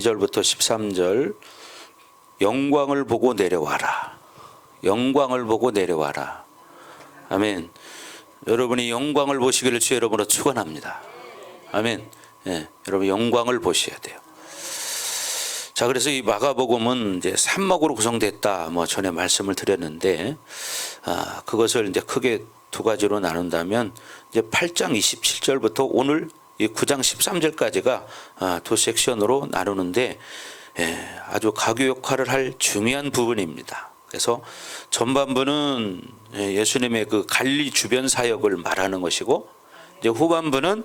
2절부터 13절 영광을 보고 내려와라. 영광을 보고 내려와라. 아멘. 여러분이 영광을 보시기를 주의 이름으로 축원합니다. 아멘. 예, 여러분 영광을 보셔야 돼요. 자, 그래서 이 마가복음은 이제 3막으로 구성됐다. 전에 말씀을 드렸는데, 그것을 이제 크게 두 가지로 나눈다면, 이제 8장 27절부터 오늘 이 9장 13절까지가 두 섹션으로 나누는데, 아주 가교 역할을 할 중요한 부분입니다. 그래서 전반부는 예수님의 그 갈릴리 주변 사역을 말하는 것이고, 이제 후반부는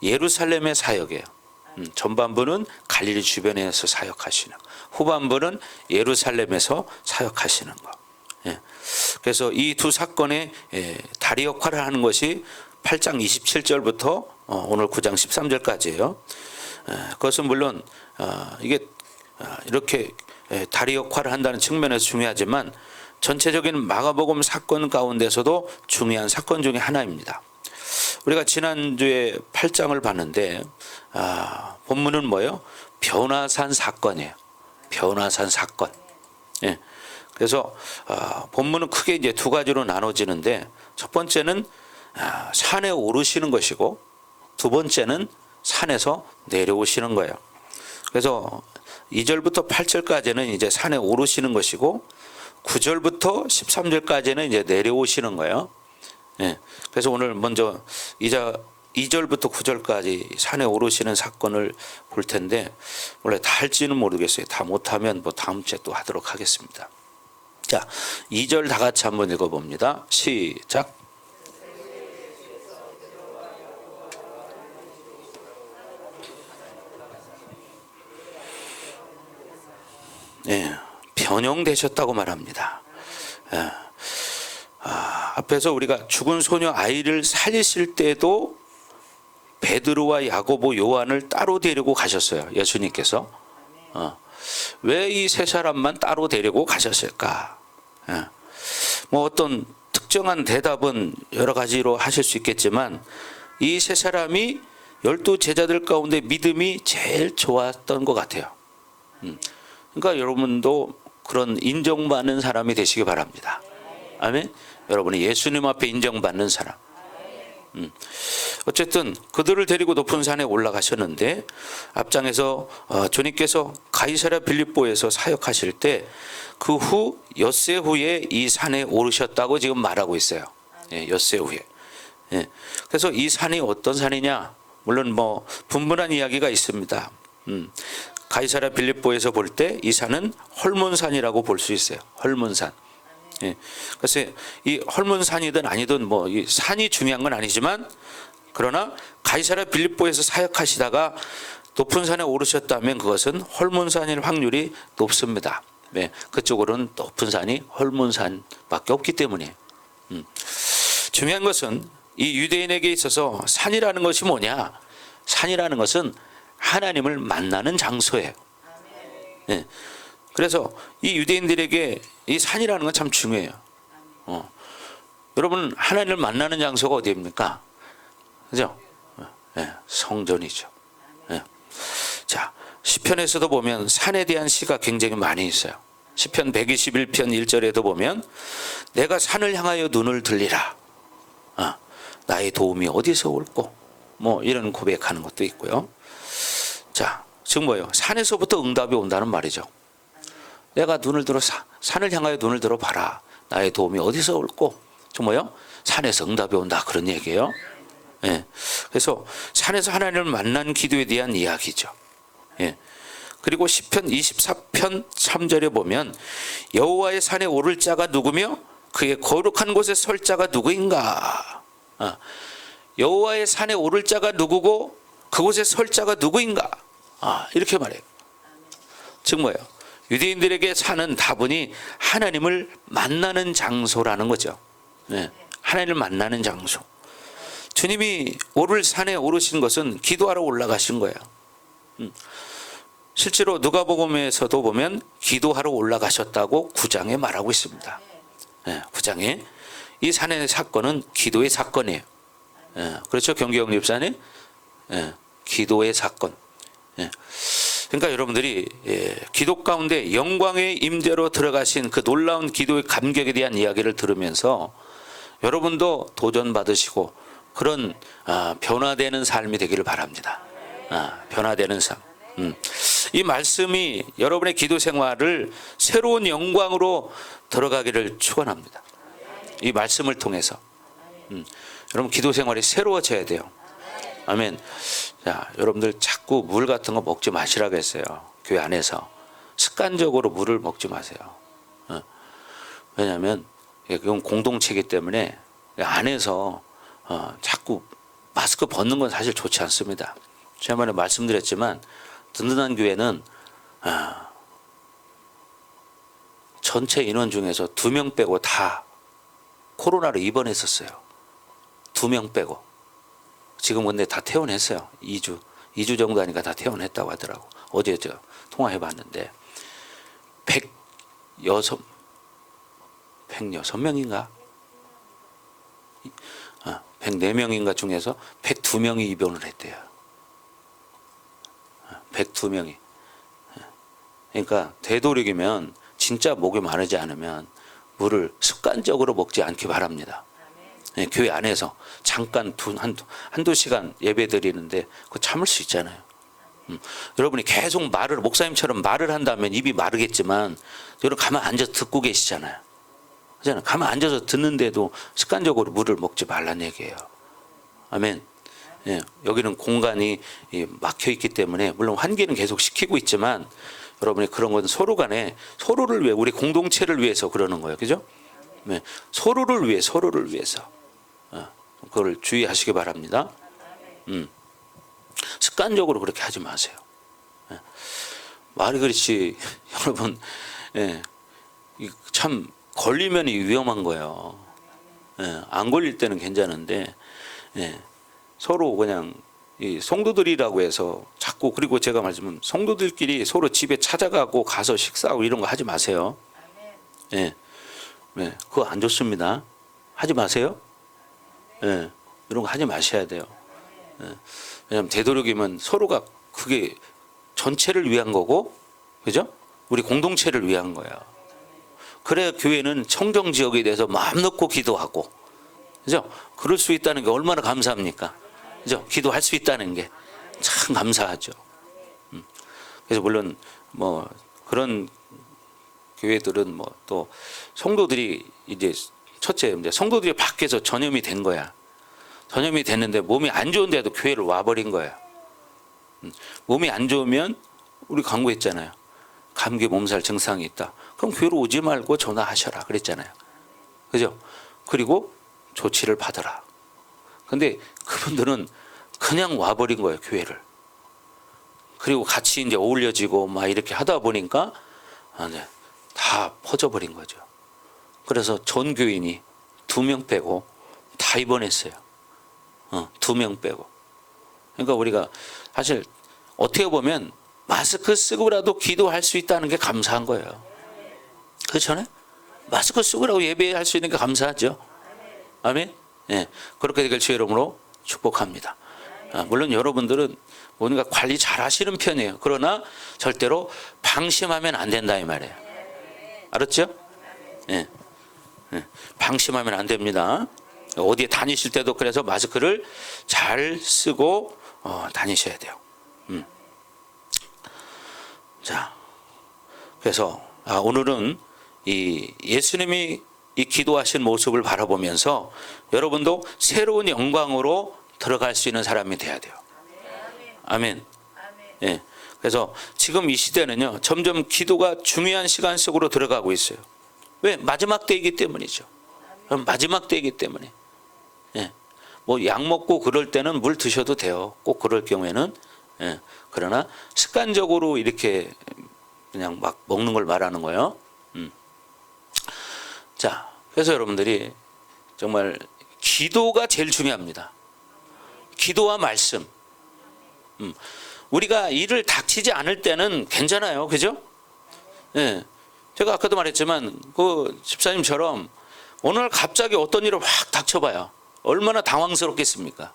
예루살렘의 사역이에요. 전반부는 갈릴리 주변에서 사역하시는, 후반부는 예루살렘에서 사역하시는 것. 그래서 이 두 사건의 다리 역할을 하는 것이 8장 27절부터 오늘 9장 13절까지예요. 그것은 물론 이게 이렇게 다리 역할을 한다는 측면에서 중요하지만 전체적인 마가복음 사건 가운데서도 중요한 사건 중에 하나입니다. 우리가 지난주에 8장을 봤는데 본문은 뭐예요? 변화산 사건이에요. 변화산 사건. 그래서 본문은 크게 이제 두 가지로 나눠지는데, 첫 번째는 산에 오르시는 것이고, 두 번째는 산에서 내려오시는 거예요. 그래서 2절부터 8절까지는 이제 산에 오르시는 것이고, 9절부터 13절까지는 이제 내려오시는 거예요. 그래서 오늘 먼저 2절부터 9절까지 산에 오르시는 사건을 볼 텐데, 원래 다 할지는 모르겠어요. 다 못하면 다음 주에 또 하도록 하겠습니다. 자, 2절 다 같이 한번 읽어봅니다. 시작. 변형되셨다고 말합니다. 앞에서 우리가 죽은 소녀 아이를 살리실 때도 베드로와 야고보, 요한을 따로 데리고 가셨어요. 예수님께서. 왜 이 세 사람만 따로 데리고 가셨을까? 어떤 특정한 대답은 여러 가지로 하실 수 있겠지만, 이 세 사람이 12 제자들 가운데 믿음이 제일 좋았던 것 같아요. 그러니까 여러분도 그런 인정받는 사람이 되시기 바랍니다. 아멘. 여러분이 예수님 앞에 인정받는 사람. 어쨌든 그들을 데리고 높은 산에 올라가셨는데, 앞장에서 주님께서 가이사랴 빌립보에서 사역하실 때 그 후 엿새 후에 이 산에 오르셨다고 지금 말하고 있어요. 엿새 후에. 그래서 이 산이 어떤 산이냐, 물론 분분한 이야기가 있습니다. 가이사랴 빌립보에서 볼 때 이 산은 헐몬산이라고 볼 수 있어요. 헐몬산. 그래서 이 헐몬산이든 아니든 이 산이 중요한 건 아니지만, 그러나 가이사랴 빌립보에서 사역하시다가 높은 산에 오르셨다면 그것은 헐몬산일 확률이 높습니다. 그쪽으로는 높은 산이 헐몬산밖에 없기 때문에. 중요한 것은 이 유대인에게 있어서 산이라는 것이 뭐냐? 산이라는 것은 하나님을 만나는 장소예요. 그래서 이 유대인들에게 이 산이라는 건 참 중요해요. 여러분, 하나님을 만나는 장소가 어디입니까? 그죠? 성전이죠. 자, 시편에서도 보면 산에 대한 시가 굉장히 많이 있어요. 시편 121편 1절에도 보면 내가 산을 향하여 눈을 들리라. 나의 도움이 어디서 올꼬? 이런 고백하는 것도 있고요. 자, 지금 뭐예요? 산에서부터 응답이 온다는 말이죠. 내가 눈을 들어 산을 향하여 눈을 들어 봐라. 나의 도움이 어디서 올꼬? 저 뭐요? 산에서 응답이 온다, 그런 얘기예요. 그래서 산에서 하나님을 만난 기도에 대한 이야기죠. 그리고 시편 24편 3절에 보면 여호와의 산에 오를 자가 누구며 그의 거룩한 곳에 설 자가 누구인가? 여호와의 산에 오를 자가 누구고 그곳에 설 자가 누구인가? 이렇게 말해요. 즉 뭐예요? 유대인들에게 산은 다분히 하나님을 만나는 장소라는 거죠. 하나님을 만나는 장소. 주님이 오를 산에 오르신 것은 기도하러 올라가신 거예요. 실제로 누가복음에서도 보면 기도하러 올라가셨다고 9장에 말하고 있습니다. 9장에 이 산의 사건은 기도의 사건이에요. 그렇죠, 경기영 집사님? 기도의 사건. 그러니까 여러분들이 기도 가운데 영광의 임재로 들어가신 그 놀라운 기도의 감격에 대한 이야기를 들으면서 여러분도 도전받으시고 그런 변화되는 삶이 되기를 바랍니다. 변화되는 삶. 이 말씀이 여러분의 기도 생활을 새로운 영광으로 들어가기를 축원합니다. 이 말씀을 통해서 여러분 기도 생활이 새로워져야 돼요. 아멘. 자, 여러분들 자꾸 물 같은 거 먹지 마시라고 했어요. 교회 안에서 습관적으로 물을 먹지 마세요. 왜냐하면 이건 공동체이기 때문에 안에서 자꾸 마스크 벗는 건 사실 좋지 않습니다. 지난번에 말씀드렸지만 든든한 교회는 전체 인원 중에서 2명 빼고 다 코로나로 입원했었어요. 2명 빼고. 지금 근데 다 퇴원했어요. 2주 정도 하니까 다 퇴원했다고 하더라고. 어제 저 통화해봤는데 106명인가? 104명인가 중에서 102명이 입원을 했대요. 102명이. 그러니까 되도록이면 진짜 목이 마르지 않으면 물을 습관적으로 먹지 않기 바랍니다. 교회 안에서 잠깐 한두 시간 예배 드리는데 그거 참을 수 있잖아요. 여러분이 계속 목사님처럼 말을 한다면 입이 마르겠지만 여러분 가만 앉아서 듣고 계시잖아요. 그잖아요. 가만 앉아서 듣는데도 습관적으로 물을 먹지 말란 얘기예요. 아멘. 여기는 공간이 막혀 있기 때문에 물론 환기는 계속 시키고 있지만 여러분이 그런 건 서로 간에 서로를 위해 우리 공동체를 위해서 그러는 거예요. 그죠? 서로를 위해서 그걸 주의하시기 바랍니다. 습관적으로 그렇게 하지 마세요. 말이 그렇지 여러분 참 걸리면 위험한 거예요. 안 걸릴 때는 괜찮은데 서로 그냥 이 성도들이라고 해서 자꾸 그리고 제가 말씀은 성도들끼리 서로 집에 찾아가고 가서 식사하고 이런 거 하지 마세요. 그거 안 좋습니다. 하지 마세요. 이런 거 하지 마셔야 돼요. 왜냐하면 되도록이면 서로가 그게 전체를 위한 거고, 그죠? 우리 공동체를 위한 거예요. 그래야 교회는 청정 지역에 대해서 마음 놓고 기도하고, 그죠? 그럴 수 있다는 게 얼마나 감사합니까? 그죠? 기도할 수 있다는 게 참 감사하죠. 그래서 물론 뭐 그런 교회들은 뭐 또 성도들이 이제 첫째 성도들이 밖에서 전염이 된 거야. 전염이 됐는데 몸이 안 좋은데도 교회를 와버린 거예요. 몸이 안 좋으면 우리 광고했잖아요. 감기 몸살 증상이 있다. 그럼 교회로 오지 말고 전화하셔라 그랬잖아요. 그죠? 그리고 조치를 받아라. 근데 그분들은 그냥 와버린 거예요, 교회를. 그리고 같이 이제 어울려지고 막 이렇게 하다 보니까 다 퍼져버린 거죠. 그래서 전 교인이 2명 빼고 다 입원했어요. 2명 빼고. 그러니까 우리가 사실 어떻게 보면 마스크 쓰고라도 기도할 수 있다는 게 감사한 거예요. 그렇잖아요? 마스크 쓰고라도 예배할 수 있는 게 감사하죠. 아멘. 그렇게 되길 주의 이름으로 축복합니다. 물론 여러분들은 뭔가 관리 잘 하시는 편이에요. 그러나 절대로 방심하면 안 된다 이 말이에요. 알았죠? 방심하면 안 됩니다. 어디에 다니실 때도 그래서 마스크를 잘 쓰고 다니셔야 돼요. 자, 그래서 오늘은 이 예수님이 이 기도하신 모습을 바라보면서 여러분도 새로운 영광으로 들어갈 수 있는 사람이 돼야 돼요. 아멘. 그래서 지금 이 시대는요, 점점 기도가 중요한 시간 속으로 들어가고 있어요. 왜? 마지막 때이기 때문이죠. 마지막 때이기 때문에. 뭐 약 먹고 그럴 때는 물 드셔도 돼요. 꼭 그럴 경우에는. 그러나 습관적으로 이렇게 그냥 막 먹는 걸 말하는 거예요. 자, 그래서 여러분들이 정말 기도가 제일 중요합니다. 기도와 말씀. 우리가 일을 닥치지 않을 때는 괜찮아요. 그죠? 제가 아까도 말했지만 그 집사님처럼 어느 날 갑자기 어떤 일을 확 닥쳐봐요. 얼마나 당황스럽겠습니까?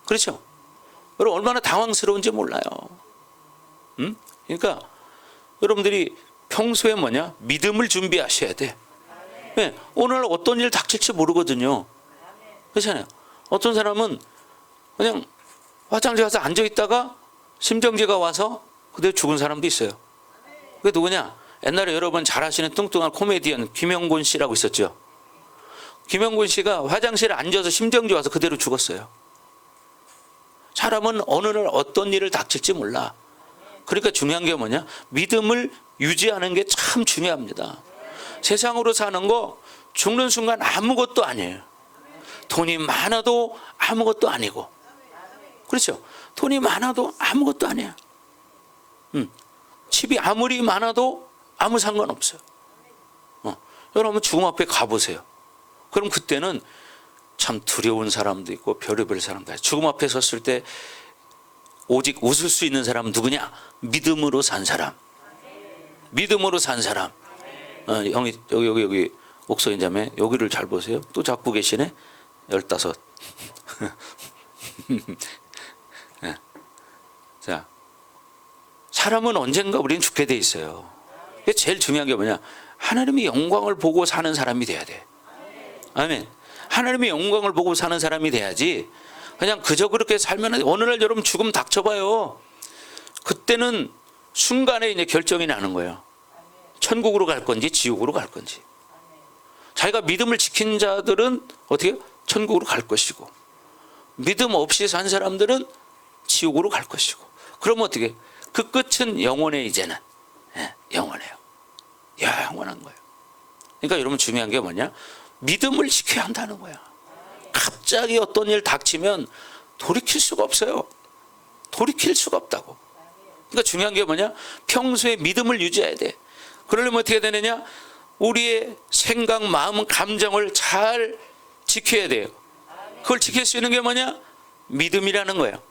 그렇죠? 여러분 얼마나 당황스러운지 몰라요. 그러니까 여러분들이 평소에 뭐냐? 믿음을 준비하셔야 돼. 네, 오늘 어떤 일 닥칠지 모르거든요. 그렇잖아요. 어떤 사람은 그냥 화장실 가서 앉아 있다가 심정지가 와서 그대로 죽은 사람도 있어요. 그게 누구냐? 옛날에 여러분 잘 아시는 뚱뚱한 코미디언 김영곤 씨라고 있었죠. 김영곤 씨가 화장실에 앉아서 심정지 와서 그대로 죽었어요. 사람은 어느 날 어떤 일을 닥칠지 몰라. 그러니까 중요한 게 뭐냐? 믿음을 유지하는 게 참 중요합니다. 세상으로 사는 거 죽는 순간 아무것도 아니에요. 돈이 많아도 아무것도 아니고, 그렇죠? 돈이 많아도 아무것도 아니야. 집이 아무리 많아도 아무 상관없어요. 여러분 죽음 앞에 가보세요. 그럼 그때는 참 두려운 사람도 있고 별의별 사람도 있고, 죽음 앞에 섰을 때 오직 웃을 수 있는 사람은 누구냐? 믿음으로 산 사람. 믿음으로 산 사람. 형이 여기 옥소인 자매 여기를 잘 보세요. 또 잡고 계시네. 15. 네. 자, 사람은 언젠가 우리는 죽게 돼 있어요. 제일 중요한 게 뭐냐? 하나님의 영광을 보고 사는 사람이 돼야 돼. 아멘. 하나님의 영광을 보고 사는 사람이 돼야지 그냥 그저 그렇게 살면, 어느 날 여러분 죽음 닥쳐봐요. 그때는 순간에 이제 결정이 나는 거예요. 천국으로 갈 건지 지옥으로 갈 건지. 자기가 믿음을 지킨 자들은 어떻게 천국으로 갈 것이고, 믿음 없이 산 사람들은 지옥으로 갈 것이고. 그러면 어떻게? 그 끝은 영원해. 이제는 영원해요. 영원한 거예요. 그러니까 여러분 중요한 게 뭐냐? 믿음을 지켜야 한다는 거야. 갑자기 어떤 일 닥치면 돌이킬 수가 없어요. 돌이킬 수가 없다고. 그러니까 중요한 게 뭐냐? 평소에 믿음을 유지해야 돼. 그러려면 어떻게 되느냐? 우리의 생각, 마음, 감정을 잘 지켜야 돼요. 그걸 지킬 수 있는 게 뭐냐? 믿음이라는 거예요.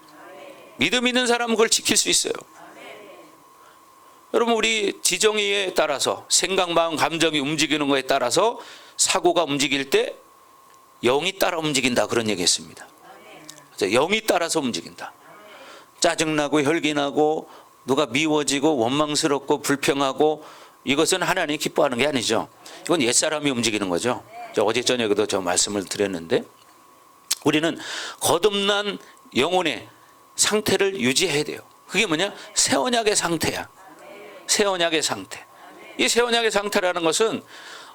믿음 있는 사람은 그걸 지킬 수 있어요. 여러분 우리 지정의에 따라서 생각, 마음, 감정이 움직이는 거에 따라서 사고가 움직일 때 영이 따라 움직인다, 그런 얘기 했습니다. 영이 따라서 움직인다. 짜증나고 혈기나고 누가 미워지고 원망스럽고 불평하고, 이것은 하나님이 기뻐하는 게 아니죠. 이건 옛사람이 움직이는 거죠. 어제 저녁에도 저 말씀을 드렸는데, 우리는 거듭난 영혼의 상태를 유지해야 돼요. 그게 뭐냐? 새 언약의 상태야. 새 언약의 상태. 이 새 언약의 상태라는 것은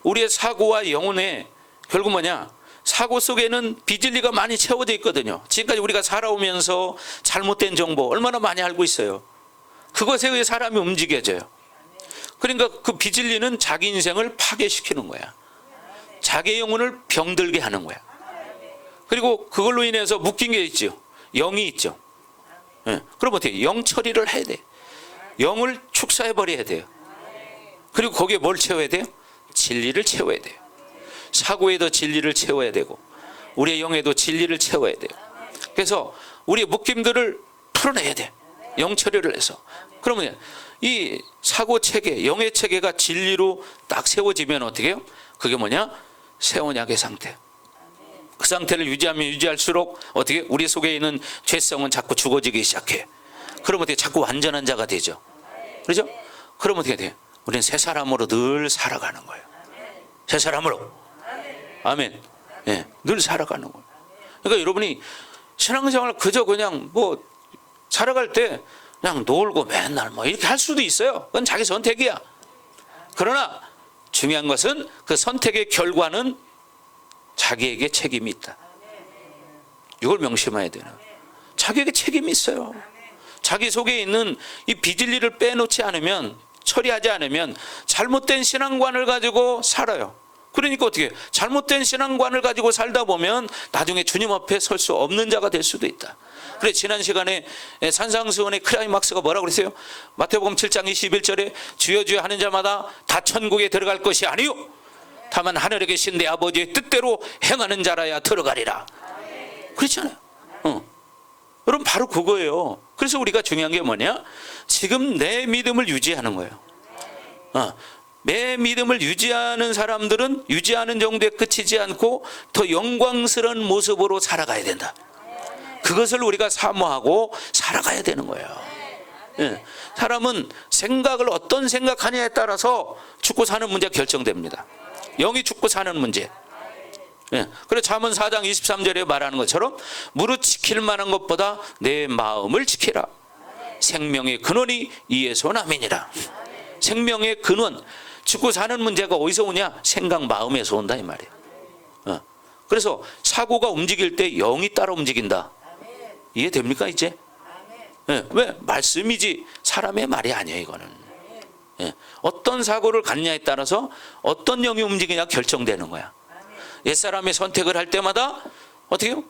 우리의 사고와 영혼에 결국 뭐냐? 사고 속에는 비진리가 많이 채워져 있거든요. 지금까지 우리가 살아오면서 잘못된 정보 얼마나 많이 알고 있어요. 그것에 의해 사람이 움직여져요. 그러니까 그 비진리는 자기 인생을 파괴시키는 거야. 자기 영혼을 병들게 하는 거야. 그리고 그걸로 인해서 묶인 게 있죠. 영이 있죠. 그럼 어떻게? 영 처리를 해야 돼. 영을 축사해 버려야 돼요. 그리고 거기에 뭘 채워야 돼요? 진리를 채워야 돼요. 사고에도 진리를 채워야 되고, 우리의 영에도 진리를 채워야 돼요. 그래서 우리의 묶임들을 풀어내야 돼. 영 처리를 해서. 그러면 이 사고 체계, 영의 체계가 진리로 딱 세워지면 어떻게 해요? 그게 뭐냐? 새 언약의 상태. 그 상태를 유지하면 유지할수록 어떻게? 우리 속에 있는 죄성은 자꾸 죽어지기 시작해. 그러면 어떻게? 자꾸 완전한 자가 되죠. 그렇죠? 그러면 어떻게 돼요? 우리는 새 사람으로 늘 살아가는 거예요. 새 사람으로. 아멘. 네, 늘 살아가는 거예요. 그러니까 여러분이 신앙생활 그저 그냥 뭐 살아갈 때 그냥 놀고 맨날 뭐 이렇게 할 수도 있어요. 그건 자기 선택이야. 그러나 중요한 것은 그 선택의 결과는 자기에게 책임이 있다. 이걸 명심해야 되나? 자기에게 책임이 있어요. 자기 속에 있는 이 비진리를 빼놓지 않으면, 처리하지 않으면 잘못된 신앙관을 가지고 살아요. 그러니까 어떻게? 잘못된 신앙관을 가지고 살다 보면 나중에 주님 앞에 설 수 없는 자가 될 수도 있다. 그래, 지난 시간에 산상수훈의 클라이막스가 뭐라고 그랬어요? 마태복음 7장 21절에 주여 주여 하는 자마다 다 천국에 들어갈 것이 아니요 다만 하늘에 계신 내 아버지의 뜻대로 행하는 자라야 들어가리라. 그렇잖아요. 여러분 바로 그거예요. 그래서 우리가 중요한 게 뭐냐? 지금 내 믿음을 유지하는 거예요. 내 믿음을 유지하는 사람들은 유지하는 정도에 그치지 않고 더 영광스러운 모습으로 살아가야 된다. 그것을 우리가 사모하고 살아가야 되는 거예요. 예. 사람은 생각을 어떤 생각하냐에 따라서 죽고 사는 문제가 결정됩니다. 영이 죽고 사는 문제. 예. 그래서 잠언 4장 23절에 말하는 것처럼 무릇 지킬 만한 것보다 내 마음을 지키라. 생명의 근원이 이에서 남이니라. 생명의 근원, 죽고 사는 문제가 어디서 오냐? 생각, 마음에서 온다 이 말이에요. 그래서 사고가 움직일 때 영이 따라 움직인다. 이해됩니까 이제? 왜? 말씀이지 사람의 말이 아니에요 이거는. 어떤 사고를 갖냐에 따라서 어떤 영이 움직이냐 결정되는 거야. 옛사람의 선택을 할 때마다 어떻게 해요?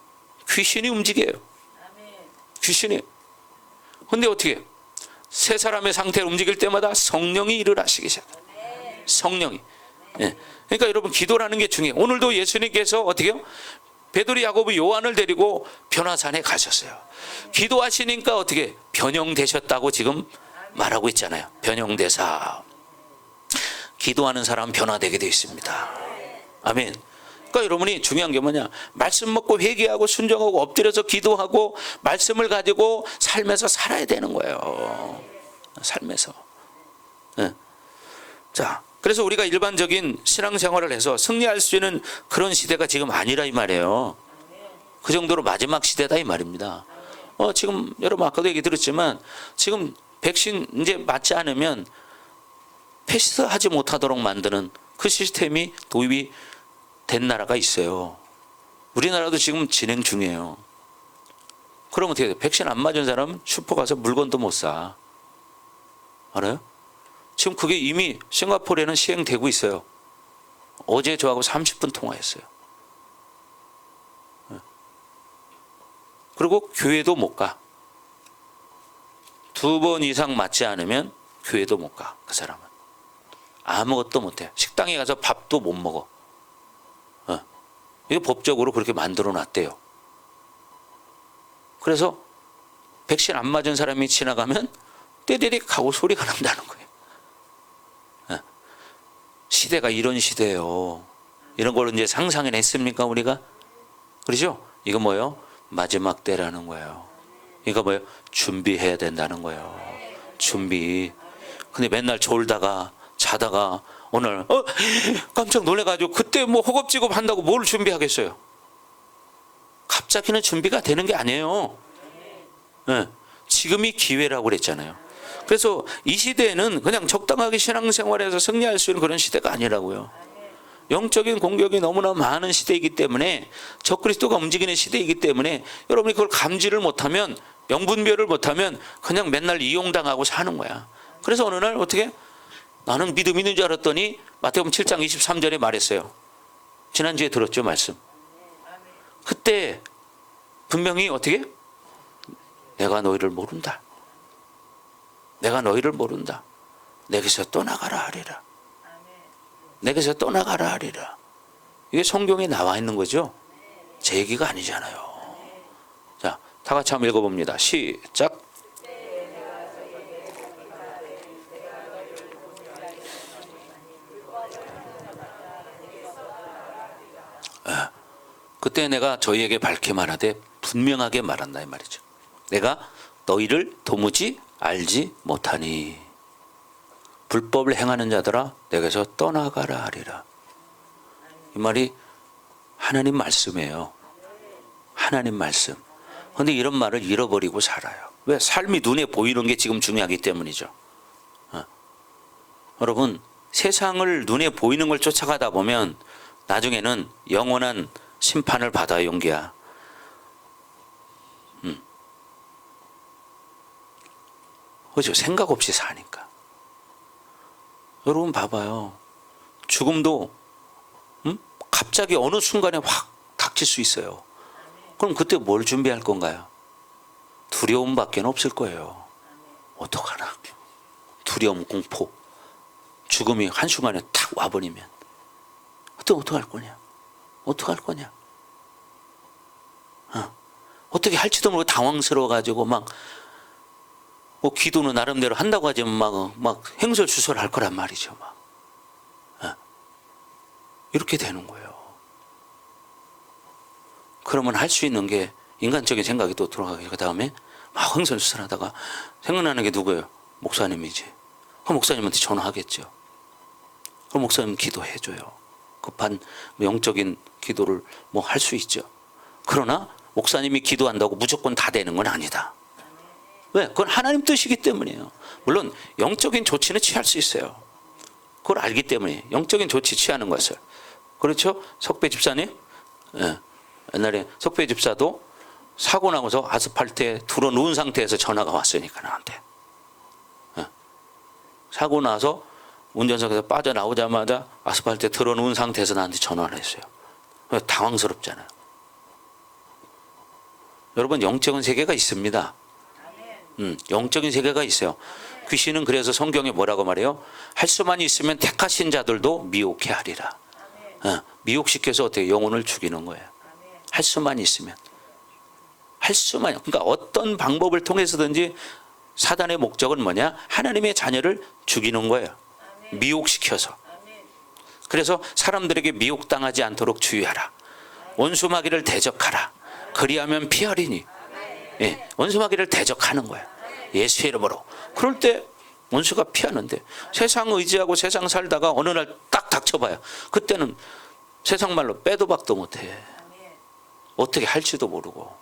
귀신이 움직여요. 귀신이. 근데 어떻게 해요? 새 사람의 상태를 움직일 때마다 성령이 일을 하시기 시작해요. 성령이. 그러니까 여러분 기도라는 게 중요해요. 오늘도 예수님께서 어떻게 해요? 베드로, 야고보, 요한을 데리고 변화산에 가셨어요. 기도하시니까 어떻게 변형되셨다고 지금 말하고 있잖아요. 변형대사. 기도하는 사람 변화되게 되어 있습니다. 아멘. 그러니까 여러분이 중요한 게 뭐냐? 말씀 먹고 회개하고 순종하고 엎드려서 기도하고 말씀을 가지고 삶에서 살아야 되는 거예요. 삶에서. 자, 그래서 우리가 일반적인 신앙생활을 해서 승리할 수 있는 그런 시대가 지금 아니라 이 말이에요. 그 정도로 마지막 시대다 이 말입니다. 지금 여러분 아까도 얘기 들었지만 지금 백신 이제 맞지 않으면 패스하지 못하도록 만드는 그 시스템이 도입이 된 나라가 있어요. 우리나라도 지금 진행 중이에요. 그러면 어떻게 돼요? 백신 안 맞은 사람은 슈퍼 가서 물건도 못 사. 알아요? 지금 그게 이미 싱가포르에는 시행되고 있어요. 어제 저하고 30분 통화했어요. 그리고 교회도 못 가. 2번 이상 맞지 않으면 교회도 못 가. 그 사람은. 아무것도 못 해요. 식당에 가서 밥도 못 먹어. 이게 법적으로 그렇게 만들어 놨대요. 그래서 백신 안 맞은 사람이 지나가면 떼데릭 하고 소리가 난다는 거예요. 시대가 이런 시대예요. 이런 걸 이제 상상을 했습니까 우리가? 그렇죠? 이거 뭐예요? 마지막 때라는 거예요. 이거 뭐예요? 준비해야 된다는 거예요. 준비. 근데 맨날 졸다가 자다가 오늘 깜짝 놀래가지고 그때 뭐 허겁지겁 한다고 뭘 준비하겠어요? 갑자기는 준비가 되는 게 아니에요. 지금이 기회라고 그랬잖아요. 그래서 이 시대에는 그냥 적당하게 신앙생활에서 승리할 수 있는 그런 시대가 아니라고요. 영적인 공격이 너무나 많은 시대이기 때문에 적그리스도가 움직이는 시대이기 때문에 여러분이 그걸 감지를 못하면 명분별을 못하면 그냥 맨날 이용당하고 사는 거야. 그래서 어느 날 어떻게 나는 믿음 있는 줄 알았더니 마태복음 7장 23절에 말했어요. 지난주에 들었죠 말씀. 그때 분명히 어떻게? 내가 너희를 모른다. 내가 너희를 모른다. 내게서 떠나가라 하리라. 내게서 떠나가라 하리라. 이게 성경에 나와 있는 거죠. 제 얘기가 아니잖아요. 자, 다 같이 한번 읽어봅니다. 시작. 그때 내가 저희에게 밝게 말하되 분명하게 말한다 이 말이죠. 내가 너희를 도무지 알지 못하니 불법을 행하는 자들아 내게서 떠나가라 하리라. 이 말이 하나님 말씀이에요. 하나님 말씀. 그런데 이런 말을 잃어버리고 살아요. 왜? 삶이 눈에 보이는 게 지금 중요하기 때문이죠. 여러분 세상을 눈에 보이는 걸 쫓아가다 보면 나중에는 영원한 심판을 받아 용기야. 그렇죠. 생각 없이 사니까. 여러분 봐봐요. 죽음도 갑자기 어느 순간에 확 닥칠 수 있어요. 그럼 그때 뭘 준비할 건가요? 두려움밖에 없을 거예요. 어떡하나. 두려움, 공포. 죽음이 한순간에 탁 와버리면 그때 어떡할 거냐? 어떡할 거냐? 어떻게 할지도 모르고 당황스러워가지고 막 뭐 기도는 나름대로 한다고 하지만 막 행설수설 할 거란 말이죠. 막 이렇게 되는 거예요. 그러면 할 수 있는 게 인간적인 생각이 또 들어가게 그 다음에 막 흥선수선하다가 생각나는 게 누구예요? 목사님이지. 그 목사님한테 전화하겠죠. 그 목사님 기도해줘요. 급한 영적인 기도를 뭐 할 수 있죠. 그러나 목사님이 기도한다고 무조건 다 되는 건 아니다. 왜? 그건 하나님 뜻이기 때문이에요. 물론 영적인 조치는 취할 수 있어요. 그걸 알기 때문에 영적인 조치 취하는 것을. 그렇죠? 석배 집사님? 예. 옛날에 석배 집사도 사고 나고서 아스팔트에 들어 누운 상태에서 전화가 왔으니까 나한테. 예. 사고 나서 운전석에서 빠져나오자마자 아스팔트에 들어 누운 상태에서 나한테 전화를 했어요. 당황스럽잖아요. 여러분, 영적인 세계가 있습니다. 영적인 세계가 있어요. 귀신은 그래서 성경에 뭐라고 말해요? 할 수만 있으면 택하신 자들도 미혹해 하리라. 미혹시켜서 어떻게 영혼을 죽이는 거예요. 할 수만 있으면. 할 수만. 그러니까 어떤 방법을 통해서든지 사단의 목적은 뭐냐? 하나님의 자녀를 죽이는 거예요. 미혹시켜서. 그래서 사람들에게 미혹당하지 않도록 주의하라. 원수마귀를 대적하라. 그리하면 피하리니. 예, 원수마귀를 대적하는 거예요. 예수의 이름으로. 그럴 때 원수가 피하는데, 세상 의지하고 세상 살다가 어느 날 딱 닥쳐봐요. 그때는 세상 말로 빼도 박도 못해. 어떻게 할지도 모르고.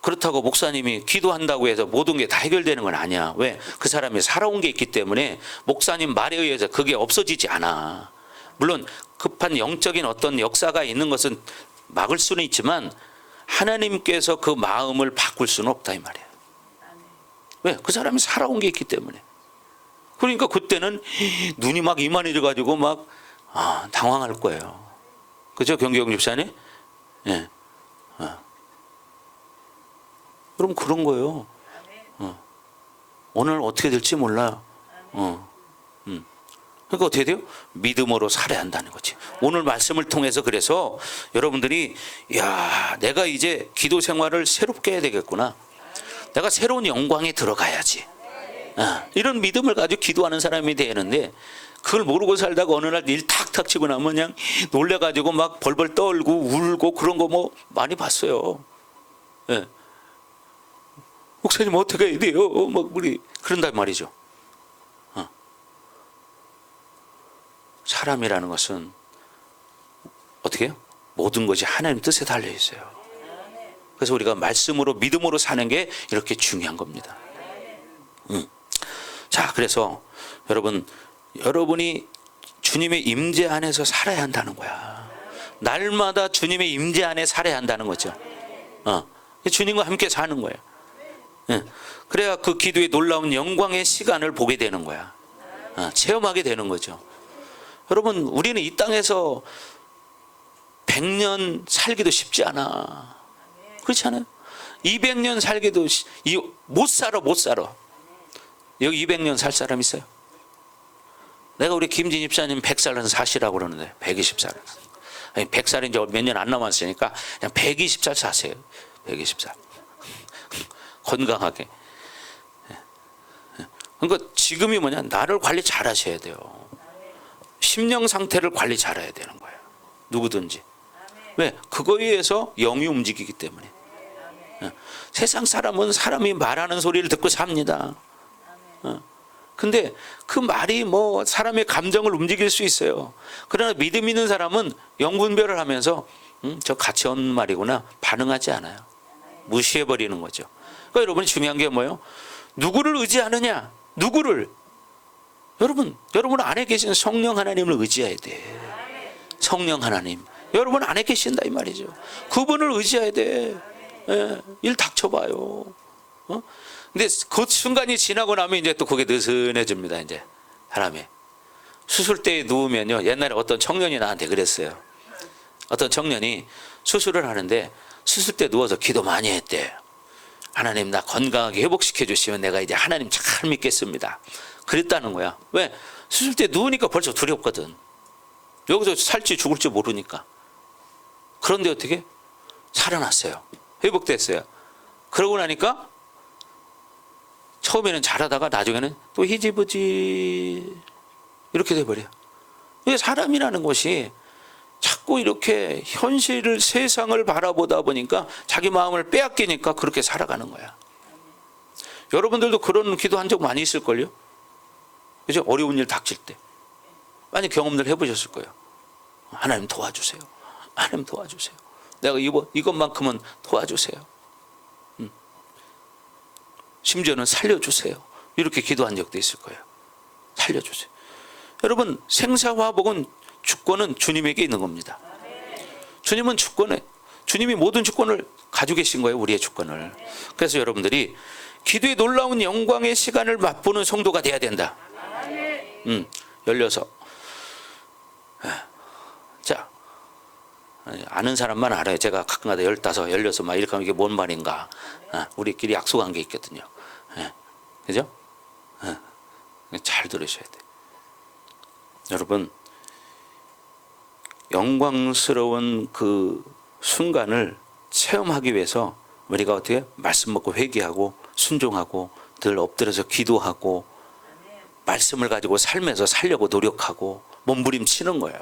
그렇다고 목사님이 기도한다고 해서 모든 게 다 해결되는 건 아니야. 왜? 그 사람이 살아온 게 있기 때문에 목사님 말에 의해서 그게 없어지지 않아. 물론 급한 영적인 어떤 역사가 있는 것은 막을 수는 있지만 하나님께서 그 마음을 바꿀 수는 없다 이 말이에요. 왜? 그 사람이 살아온 게 있기 때문에. 그러니까 그때는 눈이 막 이만해져 가지고 막 당황할 거예요. 그죠, 경경 집사님? 예. 그럼 그런 거예요. 오늘 어떻게 될지 몰라. 그러니까 어떻게 돼요? 믿음으로 살아야 한다는 거지. 오늘 말씀을 통해서 그래서 여러분들이, 야, 내가 이제 기도 생활을 새롭게 해야 되겠구나. 내가 새로운 영광에 들어가야지. 이런 믿음을 가지고 기도하는 사람이 되는데, 그걸 모르고 살다가 어느 날 일 탁탁 치고 나면 그냥 놀래가지고 막 벌벌 떨고 울고 그런 거 뭐 많이 봤어요. 예. 목사님 어떻게 해야 돼요? 막 우리 그런단 말이죠. 사람이라는 것은 어떻게 해요? 모든 것이 하나님 뜻에 달려 있어요. 그래서 우리가 말씀으로 믿음으로 사는 게 이렇게 중요한 겁니다. 자, 그래서 여러분이 주님의 임재 안에서 살아야 한다는 거야. 날마다 주님의 임재 안에 살아야 한다는 거죠. 주님과 함께 사는 거예요. 그래야 그 기도의 놀라운 영광의 시간을 보게 되는 거야. 체험하게 되는 거죠. 여러분, 우리는 이 땅에서 100년 살기도 쉽지 않아. 그렇지 않아요? 200년 살기도 못 살아. 여기 200년 살 사람 있어요? 내가 우리 김진 집사님 100살은 사시라고 그러는데 120살. 아니, 100살이 이제 몇 년 안 남았으니까 그냥 120살 사세요. 120살. 건강하게. 그러니까 지금이 뭐냐? 나를 관리 잘 하셔야 돼요. 심령 상태를 관리 잘해야 되는 거예요. 누구든지. 왜? 그거에 의해서 영이 움직이기 때문에. 세상 사람은 사람이 말하는 소리를 듣고 삽니다. 근데 그 말이 뭐 사람의 감정을 움직일 수 있어요. 그러나 믿음 있는 사람은 영분별을 하면서 저 가치 없는 말이구나 반응하지 않아요. 무시해버리는 거죠. 그러니까 여러분이 중요한 게 뭐예요? 누구를 의지하느냐? 누구를? 여러분 안에 계신 성령 하나님을 의지해야 돼. 성령 하나님. 여러분 안에 계신다 이 말이죠. 그분을 의지해야 돼. 예, 일 닥쳐봐요. 근데 그 순간이 지나고 나면 이제 또 그게 느슨해집니다. 이제 사람이 수술대에 누우면요. 옛날에 어떤 청년이 나한테 그랬어요. 어떤 청년이 수술을 하는데 수술대 누워서 기도 많이 했대. 하나님 나 건강하게 회복시켜 주시면 내가 이제 하나님 잘 믿겠습니다. 그랬다는 거야. 왜? 수술대 누우니까 벌써 두렵거든. 여기서 살지 죽을지 모르니까. 그런데 어떻게? 살아났어요. 회복됐어요. 그러고 나니까 처음에는 잘하다가 나중에는 또 희지부지 이렇게 돼버려요. 이게 사람이라는 것이 자꾸 자꾸 이렇게 현실을 세상을 바라보다 보니까 자기 마음을 빼앗기니까 그렇게 살아가는 거야. 여러분들도 그런 기도한 적 많이 있을걸요? 그죠? 어려운 일 닥칠 때 많이 경험들 해보셨을 거예요. 하나님 도와주세요. 하나님 도와주세요. 내가 이것만큼은 도와주세요. 심지어는 살려주세요. 이렇게 기도한 적도 있을 거예요. 살려주세요. 여러분, 생사화복은 주권은 주님에게 있는 겁니다. 주님은 주님이 모든 주권을 가지고 계신 거예요. 우리의 주권을. 그래서 여러분들이 기도의 놀라운 영광의 시간을 맛보는 성도가 돼야 된다. 16. 자, 아는 사람만 알아요. 제가 가끔가다 15, 16 막 이렇게 하면 이게 뭔 말인가. 우리끼리 약속한 게 있거든요. 그죠? 잘 들으셔야 돼요. 여러분, 영광스러운 그 순간을 체험하기 위해서 우리가 어떻게 말씀 먹고 회개하고 순종하고 늘 엎드려서 기도하고 말씀을 가지고 삶에서 살려고 노력하고 몸부림치는 거예요.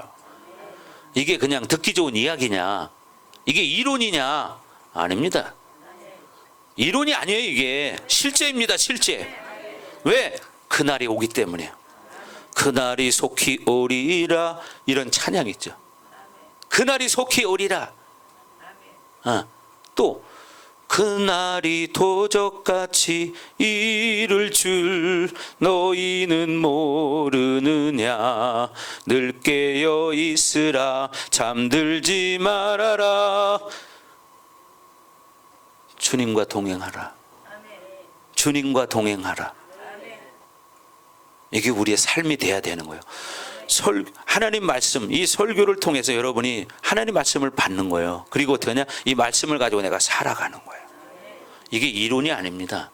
이게 그냥 듣기 좋은 이야기냐? 이게 이론이냐? 아닙니다. 이론이 아니에요. 이게 실제입니다. 실제. 왜? 그날이 오기 때문이에요. 그날이 속히 오리라, 이런 찬양 있죠. 그날이 속히 오리라. 또 그날이 도적같이 이를 줄 너희는 모르느냐. 늘 깨어 있으라, 잠들지 말아라. 주님과 동행하라. 주님과 동행하라. 이게 우리의 삶이 돼야 되는 거예요. 하나님 말씀, 이 설교를 통해서 여러분이 하나님 말씀을 받는 거예요. 그리고 어떻게 하냐? 이 말씀을 가지고 내가 살아가는 거예요. 이게 이론이 아닙니다.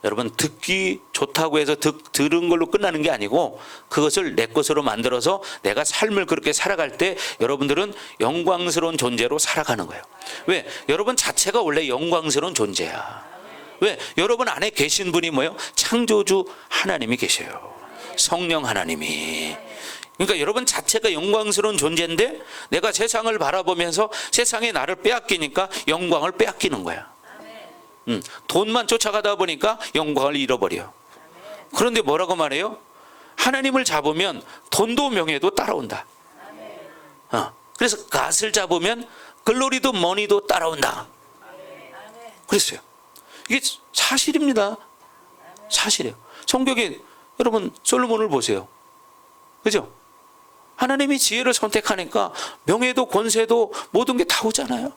여러분, 듣기 좋다고 해서 들은 걸로 끝나는 게 아니고 그것을 내 것으로 만들어서 내가 삶을 그렇게 살아갈 때 여러분들은 영광스러운 존재로 살아가는 거예요. 왜? 여러분 자체가 원래 영광스러운 존재야. 왜? 여러분 안에 계신 분이 뭐예요? 창조주 하나님이 계셔요. 성령 하나님이. 그러니까 여러분 자체가 영광스러운 존재인데 내가 세상을 바라보면서 세상에 나를 빼앗기니까 영광을 빼앗기는 거야. 돈만 쫓아가다 보니까 영광을 잃어버려. 그런데 뭐라고 말해요? 하나님을 잡으면 돈도 명예도 따라온다. 그래서 갓을 잡으면 글로리도 머니도 따라온다. 그랬어요. 이게 사실입니다. 사실이에요. 성경에 여러분 솔로몬을 보세요. 그죠? 하나님이 지혜를 선택하니까 명예도 권세도 모든 게 다 오잖아요.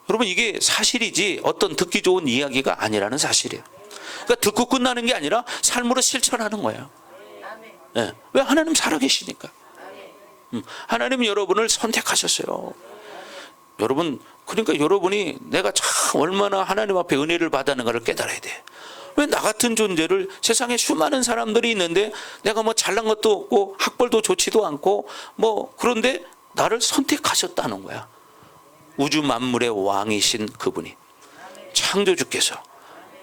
여러분, 이게 사실이지 어떤 듣기 좋은 이야기가 아니라는 사실이에요. 그러니까 듣고 끝나는 게 아니라 삶으로 실천하는 거예요. 네. 왜? 하나님 살아계시니까. 하나님 여러분을 선택하셨어요. 여러분, 그러니까 여러분이 내가 참 얼마나 하나님 앞에 은혜를 받았는가를 깨달아야 돼. 왜 나 같은 존재를, 세상에 수많은 사람들이 있는데 내가 뭐 잘난 것도 없고 학벌도 좋지도 않고 뭐 그런데 나를 선택하셨다는 거야. 우주 만물의 왕이신 그분이, 창조주께서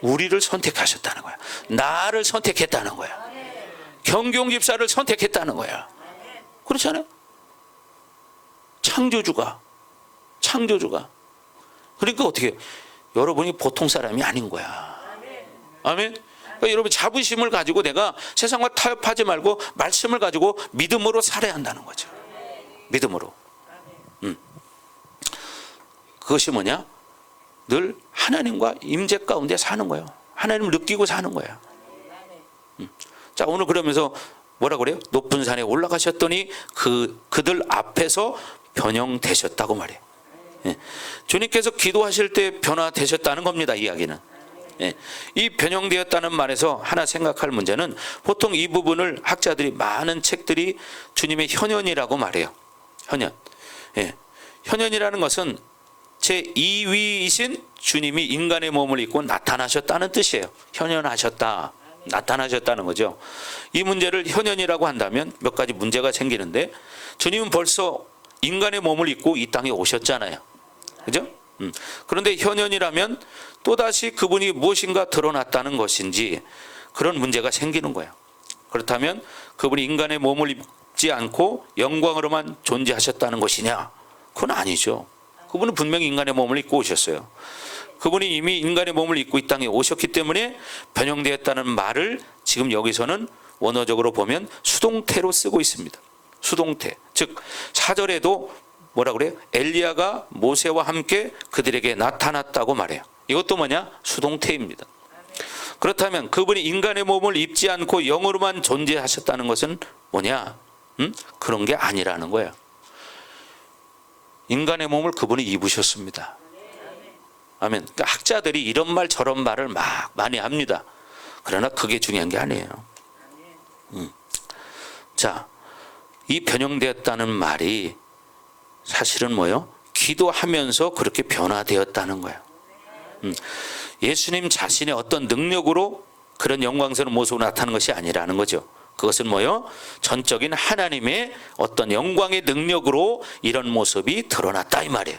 우리를 선택하셨다는 거야. 나를 선택했다는 거야. 경경 집사를 선택했다는 거야. 그렇잖아요. 창조주가. 그러니까 어떻게, 여러분이 보통 사람이 아닌 거야. 아멘. 그러니까 여러분 자부심을 가지고 내가 세상과 타협하지 말고 말씀을 가지고 믿음으로 살아야 한다는 거죠. 믿음으로. 그것이 뭐냐? 늘 하나님과 임재 가운데 사는 거예요. 하나님을 느끼고 사는 거예요. 자, 오늘 그러면서 뭐라 그래요? 높은 산에 올라가셨더니 그들 앞에서 변형되셨다고 말해요. 예. 주님께서 기도하실 때 변화되셨다는 겁니다. 이야기는. 예. 이 변형되었다는 말에서 하나 생각할 문제는, 보통 이 부분을 학자들이, 많은 책들이 주님의 현현이라고 말해요. 현현. 예. 현현이라는 것은 제2위이신 주님이 인간의 몸을 입고 나타나셨다는 뜻이에요. 현현하셨다, 나타나셨다는 거죠. 이 문제를 현현이라고 한다면 몇 가지 문제가 생기는데, 주님은 벌써 인간의 몸을 입고 이 땅에 오셨잖아요. 그죠? 그런데 현현이라면 또다시 그분이 무엇인가 드러났다는 것인지 그런 문제가 생기는 거예요. 그렇다면 그분이 인간의 몸을 입지 입지 않고 영광으로만 존재하셨다는 것이냐? 그건 아니죠. 그분은 분명히 인간의 몸을 입고 오셨어요. 그분이 이미 인간의 몸을 입고 이 땅에 오셨기 때문에 변형되었다는 말을 지금 여기서는 원어적으로 보면 수동태로 쓰고 있습니다. 수동태. 즉 4절에도 뭐라 그래요? 엘리야가 모세와 함께 그들에게 나타났다고 말해요. 이것도 뭐냐? 수동태입니다. 그렇다면 그분이 인간의 몸을 입지 않고 영으로만 존재하셨다는 것은 뭐냐? 그런 게 아니라는 거예요. 인간의 몸을 그분이 입으셨습니다. 아멘. 그러니까 학자들이 이런 말 저런 말을 막 많이 합니다. 그러나 그게 중요한 게 아니에요. 자, 이 변형되었다는 말이 사실은 뭐예요? 기도하면서 그렇게 변화되었다는 거예요. 예수님 자신의 어떤 능력으로 그런 영광스러운 모습으로 나타나는 것이 아니라는 거죠. 그것은 뭐예요? 전적인 하나님의 어떤 영광의 능력으로 이런 모습이 드러났다 이 말이에요.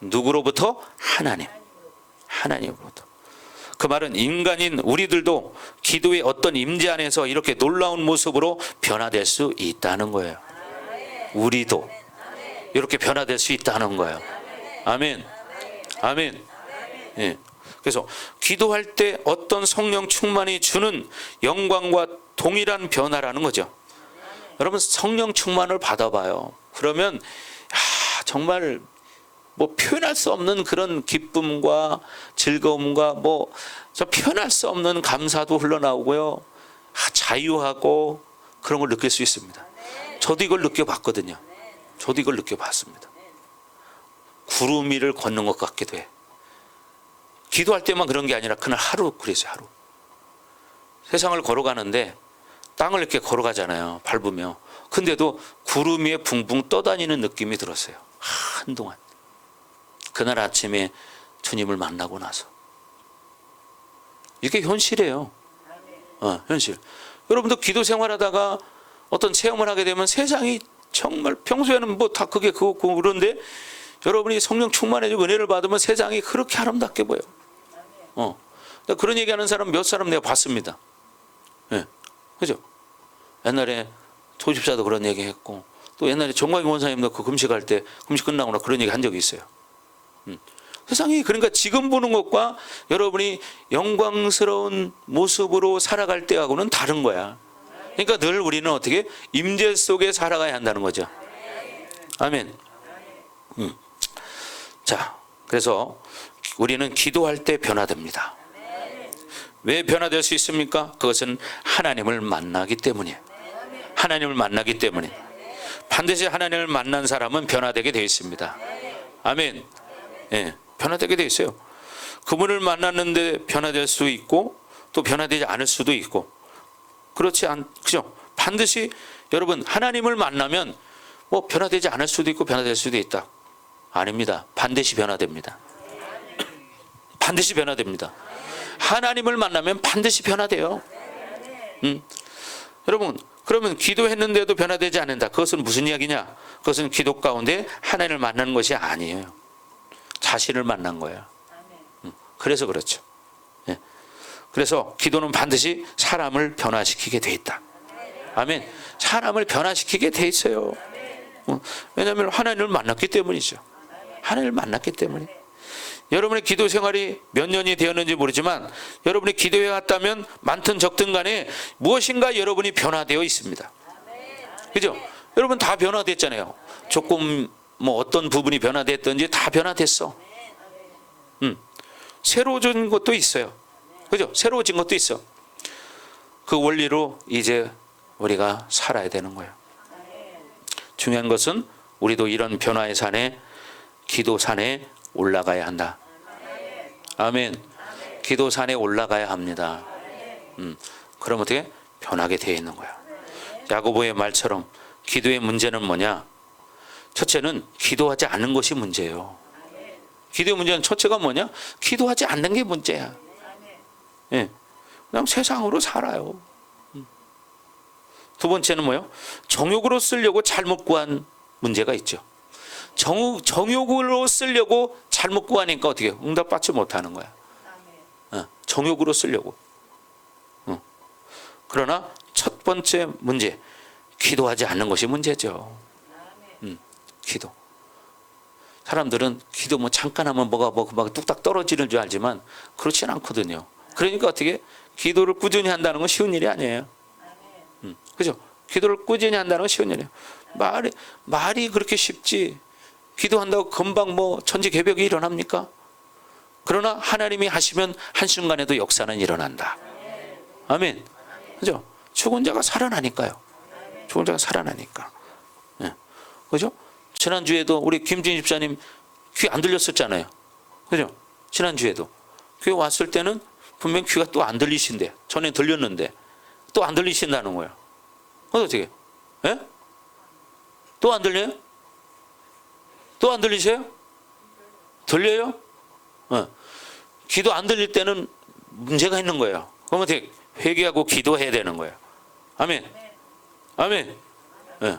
누구로부터? 하나님으로부터. 그 말은 인간인 우리들도 기도의 어떤 임재 안에서 이렇게 놀라운 모습으로 변화될 수 있다는 거예요. 우리도 이렇게 변화될 수 있다는 거예요. 아멘. 아멘. 예. 그래서 기도할 때 어떤 성령 충만이 주는 영광과 동일한 변화라는 거죠. 여러분 성령 충만을 받아봐요. 그러면 정말 뭐 표현할 수 없는 그런 기쁨과 즐거움과 뭐 저 표현할 수 없는 감사도 흘러나오고요. 자유하고 그런 걸 느낄 수 있습니다. 저도 이걸 느껴봤거든요. 저도 이걸 느껴봤습니다. 구름 위를 걷는 것 같기도 해. 기도할 때만 그런 게 아니라 그날 하루 그랬어요. 하루. 세상을 걸어가는데 땅을 이렇게 걸어가잖아요. 밟으며. 근데도 구름 위에 붕붕 떠다니는 느낌이 들었어요. 한동안. 그날 아침에 주님을 만나고 나서. 이게 현실이에요. 현실. 여러분도 기도 생활하다가 어떤 체험을 하게 되면 세상이 정말 평소에는 뭐 다 그게 그렇고 그런데 여러분이 성령 충만해지고 은혜를 받으면 세상이 그렇게 아름답게 보여. 그런 얘기하는 사람 몇 사람 내가 봤습니다. 예, 그죠? 옛날에 조집사도 그런 얘기 했고 또 옛날에 정광희 원사님도 그 금식할 때 금식 끝나고 나 그런 얘기 한 적이 있어요. 세상이 그러니까 지금 보는 것과 여러분이 영광스러운 모습으로 살아갈 때하고는 다른 거야. 그러니까 늘 우리는 어떻게 임재 속에 살아가야 한다는 거죠. 아멘. 자, 그래서 우리는 기도할 때 변화됩니다. 왜 변화될 수 있습니까? 그것은 하나님을 만나기 때문이에요. 하나님을 만나기 때문에 반드시 하나님을 만난 사람은 변화되게 되어 있습니다. 아멘. 예, 변화되게 되어 있어요. 그분을 만났는데 변화될 수 있고 또 변화되지 않을 수도 있고 그죠? 반드시 여러분 하나님을 만나면 뭐 변화되지 않을 수도 있고 변화될 수도 있다. 아닙니다. 반드시 변화됩니다. 반드시 변화됩니다. 하나님을 만나면 반드시 변화돼요. 여러분 그러면 기도했는데도 변화되지 않는다. 그것은 무슨 이야기냐? 그것은 기도 가운데 하나님을 만나는 것이 아니에요. 자신을 만난 거예요. 그래서 그렇죠. 예. 그래서 기도는 반드시 사람을 변화시키게 돼 있다. 아멘. 사람을 변화시키게 돼 있어요. 왜냐하면 하나님을 만났기 때문이죠. 하나님을 만났기 때문에. 여러분의 기도 생활이 몇 년이 되었는지 모르지만 여러분이 기도해 왔다면 많든 적든 간에 무엇인가 여러분이 변화되어 있습니다. 그죠? 여러분 다 변화됐잖아요. 조금 뭐 어떤 부분이 변화됐든지 다 변화됐어. 새로워진 것도 있어요. 그죠? 새로워진 것도 있어. 그 원리로 이제 우리가 살아야 되는 거예요. 중요한 것은 우리도 이런 변화의 산에 기도 산에 올라가야 한다. 아멘. 기도 산에 올라가야 합니다. 그럼 어떻게? 변하게 되어 있는 거야. 야고보의 말처럼 기도의 문제는 뭐냐? 첫째는 기도하지 않는 것이 문제예요. 기도의 문제는 첫째가 뭐냐? 기도하지 않는 게 문제야. 예. 그냥 세상으로 살아요. 두 번째는 뭐예요? 정욕으로 쓰려고 잘못 구한 문제가 있죠. 정욕으로 쓰려고 잘못 구하니까 어떻게 해요? 응답받지 못하는 거야. 정욕으로 쓰려고. 그러나 첫 번째 문제, 기도하지 않는 것이 문제죠. 기도. 사람들은 기도 뭐 잠깐 하면 뭐가 막 뚝딱 떨어지는 줄 알지만 그렇진 않거든요. 그러니까 어떻게 기도를 꾸준히 한다는 건 쉬운 일이 아니에요. 그죠? 기도를 꾸준히 한다는 건 쉬운 일이에요. 말이 그렇게 쉽지. 기도한다고 금방 뭐 천지개벽이 일어납니까? 그러나 하나님이 하시면 한순간에도 역사는 일어난다. 아멘. 그죠? 죽은 자가 살아나니까요. 죽은 자가 살아나니까. 네. 그죠? 지난주에도 우리 김진 집사님 귀 안 들렸었잖아요. 그죠? 지난주에도. 교회 왔을 때는 분명 귀가 또 안 들리신대. 전에 들렸는데 또 안 들리신다는 거예요. 어떻게? 예? 또 안 들려요? 또 안 들리세요? 들려요? 기도 안 들릴 때는 문제가 있는 거예요. 그러면 어떻게? 회개하고 기도해야 되는 거예요. 아멘. 아멘. 네.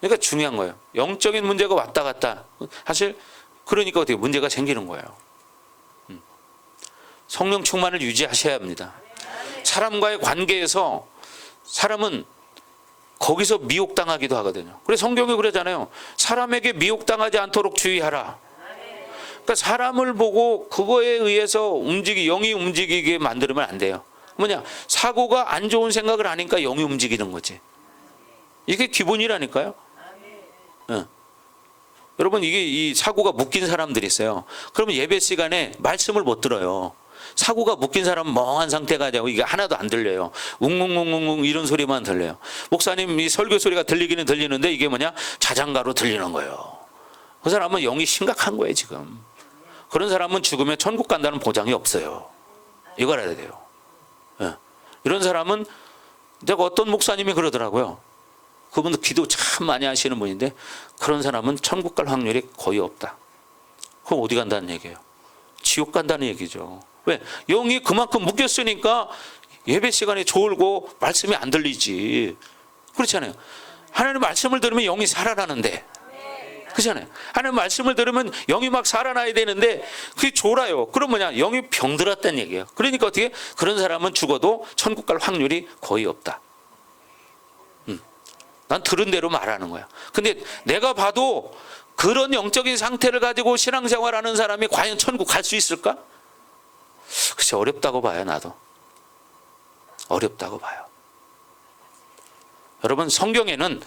그러니까 중요한 거예요. 영적인 문제가 왔다 갔다. 사실 그러니까 어떻게 문제가 생기는 거예요. 성령 충만을 유지하셔야 합니다. 사람과의 관계에서 사람은 거기서 미혹당하기도 하거든요. 그래서 성경이 그러잖아요. 사람에게 미혹당하지 않도록 주의하라. 그러니까 사람을 보고 그거에 의해서 영이 움직이게 만들면 안 돼요. 뭐냐? 사고가 안 좋은 생각을 하니까 영이 움직이는 거지. 이게 기본이라니까요. 네. 여러분 이게 이 사고가 묶인 사람들이 있어요. 그러면 예배 시간에 말씀을 못 들어요. 사고가 묶인 사람은 멍한 상태가 되고 이게 하나도 안 들려요. 웅웅웅웅 이런 소리만 들려요. 목사님 이 설교 소리가 들리기는 들리는데 이게 뭐냐? 자장가로 들리는 거예요. 그 사람은 영이 심각한 거예요 지금. 그런 사람은 죽으면 천국 간다는 보장이 없어요. 이걸 알아야 돼요. 네. 이런 사람은 내가 어떤 목사님이 그러더라고요. 그분도 기도 참 많이 하시는 분인데 그런 사람은 천국 갈 확률이 거의 없다. 그럼 어디 간다는 얘기예요? 지옥 간다는 얘기죠. 왜? 영이 그만큼 묶였으니까 예배 시간에 졸고 말씀이 안 들리지. 그렇잖아요. 하나님 말씀을 들으면 영이 살아나는데. 그렇잖아요. 하나님 말씀을 들으면 영이 막 살아나야 되는데 그게 졸아요. 그럼 뭐냐? 영이 병들었다는 얘기예요. 그러니까 어떻게? 그런 사람은 죽어도 천국 갈 확률이 거의 없다. 난 들은 대로 말하는 거야. 근데 내가 봐도 그런 영적인 상태를 가지고 신앙생활하는 사람이 과연 천국 갈 수 있을까? 글쎄 어렵다고 봐요. 나도 어렵다고 봐요. 여러분 성경에는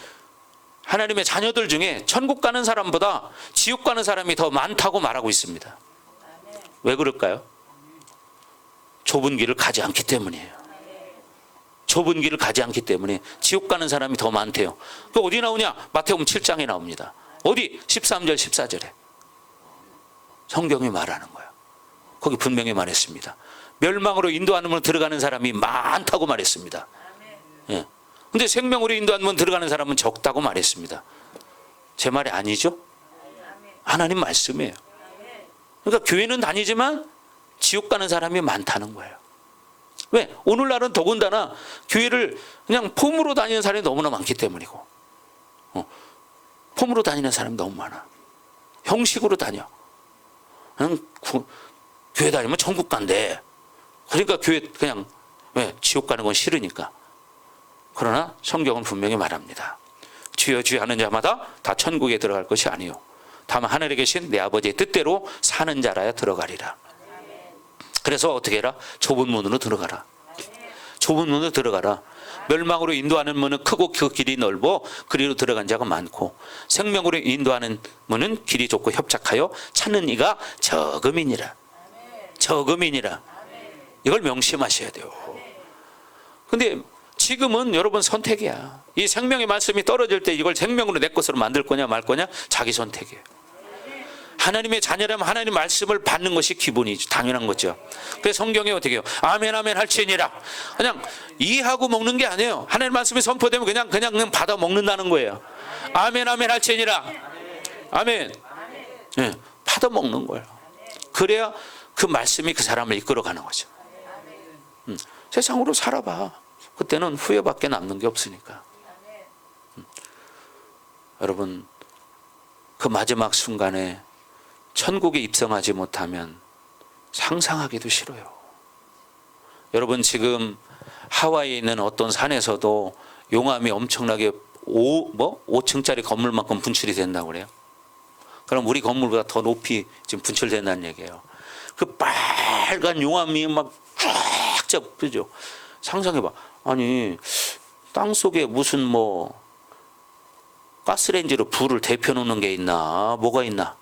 하나님의 자녀들 중에 천국 가는 사람보다 지옥 가는 사람이 더 많다고 말하고 있습니다. 왜 그럴까요? 좁은 길을 가지 않기 때문이에요. 좁은 길을 가지 않기 때문에 지옥 가는 사람이 더 많대요. 그 어디 나오냐? 마태복음 7장에 나옵니다. 어디? 13절 14절에 성경이 말하는 거예요. 거기 분명히 말했습니다. 멸망으로 인도하는 들어가는 사람이 많다고 말했습니다. 예. 근데 생명으로 인도하는 들어가는 사람은 적다고 말했습니다. 제 말이 아니죠? 하나님 말씀이에요. 그러니까 교회는 다니지만 지옥 가는 사람이 많다는 거예요. 왜? 오늘날은 더군다나 교회를 그냥 폼으로 다니는 사람이 너무나 많기 때문이고, 폼으로 다니는 사람이 너무 많아. 형식으로 다녀. 그냥 교회 다니면 천국 간대. 그러니까 교회 그냥 왜? 지옥 가는 건 싫으니까. 그러나 성경은 분명히 말합니다. 주여 주여 하는 자마다 다 천국에 들어갈 것이 아니요 다만 하늘에 계신 내 아버지의 뜻대로 사는 자라야 들어가리라. 그래서 어떻게 해라? 좁은 문으로 들어가라. 좁은 문으로 들어가라. 멸망으로 인도하는 문은 크고 그 길이 넓어 그리로 들어간 자가 많고 생명으로 인도하는 문은 길이 좁고 협착하여 찾는 이가 적음이니라. 적음이니라. 이걸 명심하셔야 돼요. 근데 지금은 여러분 선택이야. 이 생명의 말씀이 떨어질 때 이걸 생명으로 내 것으로 만들 거냐 말 거냐 자기 선택이에요. 하나님의 자녀라면 하나님 말씀을 받는 것이 기본이죠. 당연한 거죠. 그래서 성경에 어떻게 해요? 아멘 아멘 할지니라. 그냥 이해하고 먹는 게 아니에요. 하나님 말씀이 선포되면 그냥 받아 먹는다는 거예요. 아멘 아멘 할지니라. 아멘. 네, 받아 먹는 거예요. 그래야 그 말씀이 그 사람을 이끌어가는 거죠. 세상으로 살아봐. 그때는 후회밖에 남는 게 없으니까. 여러분 그 마지막 순간에 천국에 입성하지 못하면 상상하기도 싫어요. 여러분 지금 하와이에 있는 어떤 산에서도 용암이 엄청나게 5층짜리 건물만큼 분출이 된다고 그래요. 그럼 우리 건물보다 더 높이 지금 분출된다는 얘기예요. 그 빨간 용암이 막 쫙 잡히죠. 상상해봐. 아니 땅 속에 무슨 뭐 가스레인지로 불을 데펴놓는 게 있나 뭐가 있나.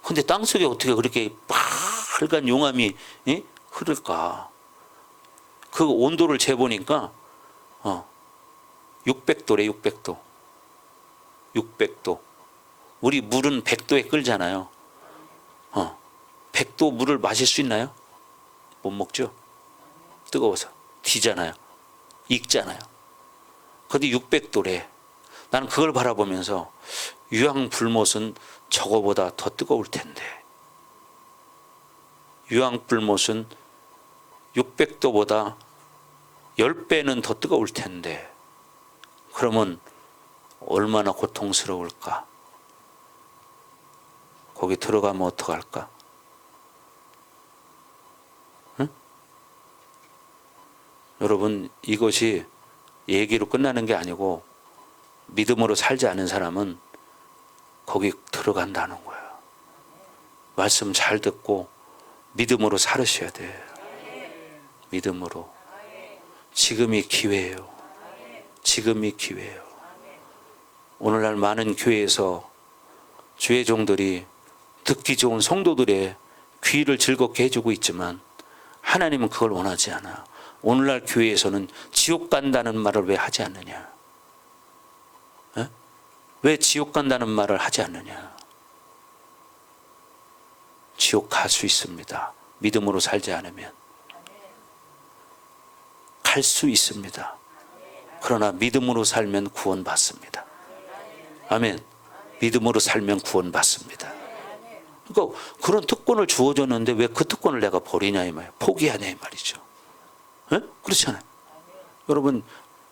근데 땅 속에 어떻게 그렇게 빨간 용암이 흐를까. 그 온도를 재보니까 600도래 600도. 600도. 우리 물은 100도에 끓잖아요. 100도 물을 마실 수 있나요? 못 먹죠. 뜨거워서 뒤잖아요. 익잖아요. 근데 600도래. 나는 그걸 바라보면서 유황불못은 저거보다 더 뜨거울 텐데. 유황불못은 600도보다 10배는 더 뜨거울 텐데. 그러면 얼마나 고통스러울까? 거기 들어가면 어떡할까? 응? 여러분, 이것이 얘기로 끝나는 게 아니고 믿음으로 살지 않은 사람은 거기 들어간다는 거예요. 말씀 잘 듣고 믿음으로 살으셔야 돼요. 믿음으로. 지금이 기회예요. 지금이 기회예요. 오늘날 많은 교회에서 주의 종들이 듣기 좋은 성도들의 귀를 즐겁게 해주고 있지만 하나님은 그걸 원하지 않아. 오늘날 교회에서는 지옥 간다는 말을 왜 하지 않느냐? 왜 지옥 간다는 말을 하지 않느냐? 지옥 갈 수 있습니다. 믿음으로 살지 않으면. 갈 수 있습니다. 그러나 믿음으로 살면 구원받습니다. 아멘. 믿음으로 살면 구원받습니다. 그러니까 그런 특권을 주어줬는데 왜 그 특권을 내가 버리냐 이 말이에요. 포기하냐 이 말이죠. 네? 그렇잖아요. 여러분,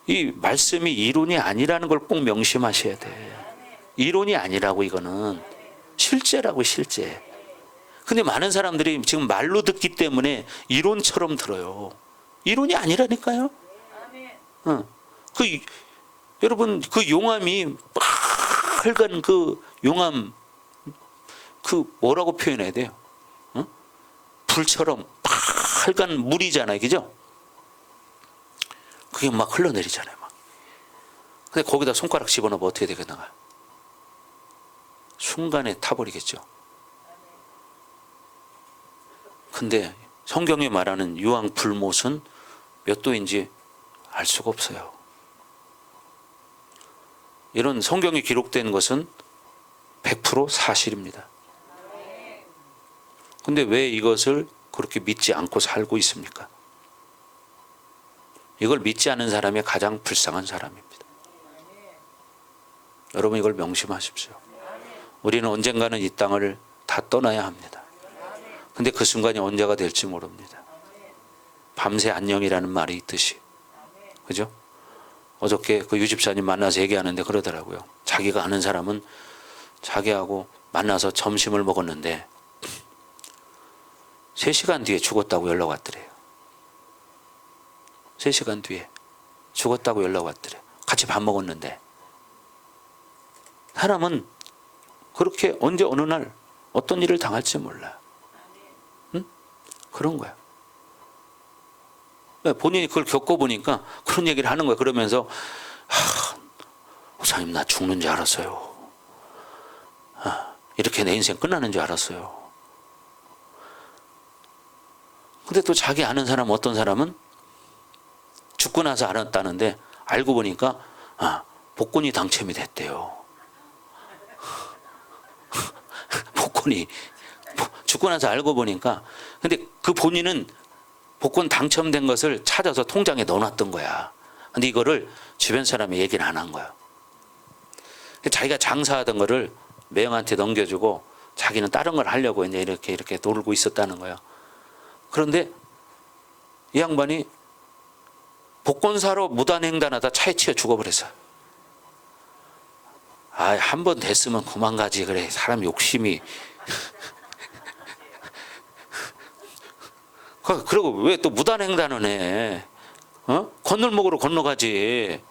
이 말씀이 이론이 아니라는 걸 꼭 명심하셔야 돼. 이론이 아니라고. 이거는 실제라고. 실제. 근데 많은 사람들이 지금 말로 듣기 때문에 이론처럼 들어요. 이론이 아니라니까요. 여러분, 그 용암이 빨간 그 용암, 그 뭐라고 표현해야 돼요? 불처럼 빨간 물이잖아요. 그죠? 그게 막 흘러내리잖아요. 막. 근데 거기다 손가락 집어넣으면 어떻게 되겠나? 순간에 타버리겠죠. 근데 성경이 말하는 유황 불못은 몇 도인지 알 수가 없어요. 이런 성경이 기록된 것은 100% 사실입니다. 근데 왜 이것을 그렇게 믿지 않고 살고 있습니까? 이걸 믿지 않는 사람이 가장 불쌍한 사람입니다. 여러분, 이걸 명심하십시오. 우리는 언젠가는 이 땅을 다 떠나야 합니다. 근데 그 순간이 언제가 될지 모릅니다. 밤새 안녕이라는 말이 있듯이. 그죠? 어저께 그 유집사님 만나서 얘기하는데 그러더라고요. 자기가 아는 사람은 자기하고 만나서 점심을 먹었는데 3시간 뒤에 죽었다고 연락 왔더래요. 3시간 뒤에 죽었다고 연락 왔더래요. 같이 밥 먹었는데. 사람은 그렇게 언제 어느 날 어떤 일을 당할지 몰라. 응? 그런 거야. 본인이 그걸 겪어보니까 그런 얘기를 하는 거야. 그러면서 목사님, 나 죽는 줄 알았어요. 이렇게 내 인생 끝나는 줄 알았어요. 근데 또 자기 아는 사람, 어떤 사람은 죽고 나서 알았다는데 알고 보니까 복권이 당첨이 됐대요. 복권이 죽고 나서 알고 보니까. 근데 그 본인은 복권 당첨된 것을 찾아서 통장에 넣어놨던 거야. 근데 이거를 주변 사람이 얘기를 안 한 거야. 자기가 장사하던 거를 매형한테 넘겨주고 자기는 다른 걸 하려고 이제 이렇게 놀고 있었다는 거야. 그런데 이 양반이 복권 사러 무단횡단하다 차에 치여 죽어버렸어. 한 번 됐으면 그만 가지. 그래, 사람 욕심이. 그리고 왜 또 무단횡단을 해? 건널목으로 건너가지.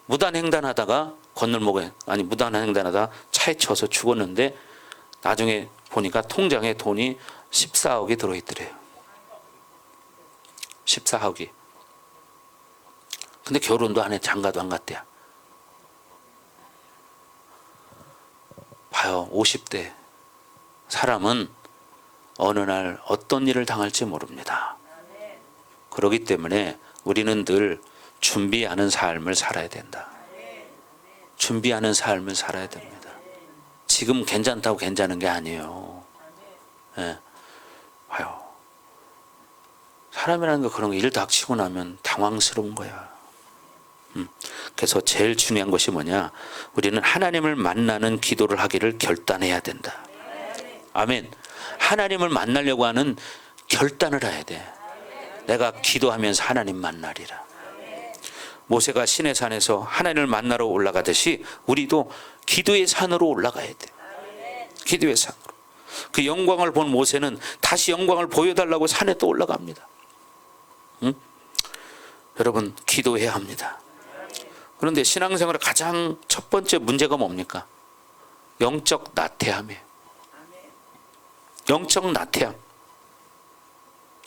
무단횡단하다가 건널목에 무단횡단하다 차에 쳐서 죽었는데 나중에 보니까 통장에 돈이 14억이 들어있더래요. 14억이. 근데 결혼도 안 해. 장가도 안 갔대요. 봐요. 50대 사람은 어느 날 어떤 일을 당할지 모릅니다. 그렇기 때문에 우리는 늘 준비하는 삶을 살아야 된다. 준비하는 삶을 살아야 됩니다. 지금 괜찮다고 괜찮은 게 아니에요. 예. 봐요. 사람이라는 거 그런 거 일 닥치고 나면 당황스러운 거야. 그래서 제일 중요한 것이 뭐냐? 우리는 하나님을 만나는 기도를 하기를 결단해야 된다. 아멘. 하나님을 만나려고 하는 결단을 해야 돼. 내가 기도하면서 하나님 만나리라. 모세가 시내산에서 하나님을 만나러 올라가듯이 우리도 기도의 산으로 올라가야 돼. 기도의 산으로. 그 영광을 본 모세는 다시 영광을 보여달라고 산에 또 올라갑니다. 응? 여러분, 기도해야 합니다. 그런데 신앙생활의 가장 첫 번째 문제가 뭡니까? 영적 나태함이에요. 영적 나태함.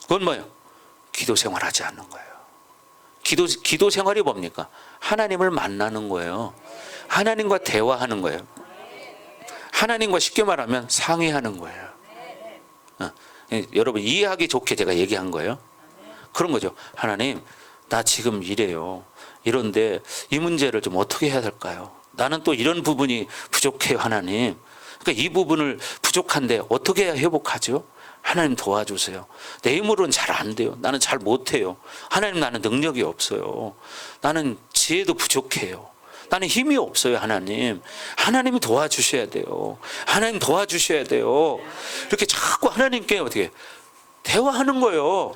그건 뭐예요? 기도 생활하지 않는 거예요. 기도 생활이 뭡니까? 하나님을 만나는 거예요. 하나님과 대화하는 거예요. 하나님과 쉽게 말하면 상의하는 거예요. 여러분 이해하기 좋게 제가 얘기한 거예요. 그런 거죠. 하나님, 나 지금 이래요. 이런데 이 문제를 좀 어떻게 해야 될까요? 나는 또 이런 부분이 부족해요, 하나님. 그러니까 이 부분을 부족한데 어떻게 해야 회복하죠? 하나님 도와주세요. 내 힘으로는 잘 안 돼요. 나는 잘 못해요. 하나님, 나는 능력이 없어요. 나는 지혜도 부족해요. 나는 힘이 없어요, 하나님. 하나님이 도와주셔야 돼요. 하나님 도와주셔야 돼요. 이렇게 자꾸 하나님께 어떻게 대화하는 거예요.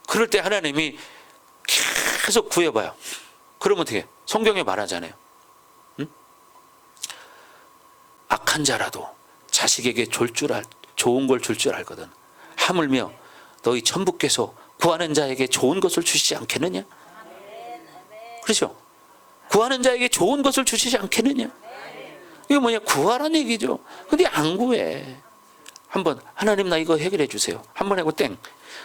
그럴 때 하나님이 계속 구해봐요. 그러면 어떻게? 성경에 말하잖아요. 응? 악한 자라도 자식에게 좋은 걸 줄 줄 알거든. 하물며 너희 천부께서 구하는 자에게 좋은 것을 주시지 않겠느냐? 그렇죠? 구하는 자에게 좋은 것을 주시지 않겠느냐? 이거 뭐냐? 구하라는 얘기죠. 근데 안 구해. 한번 하나님 나 이거 해결해 주세요. 한번 하고 땡.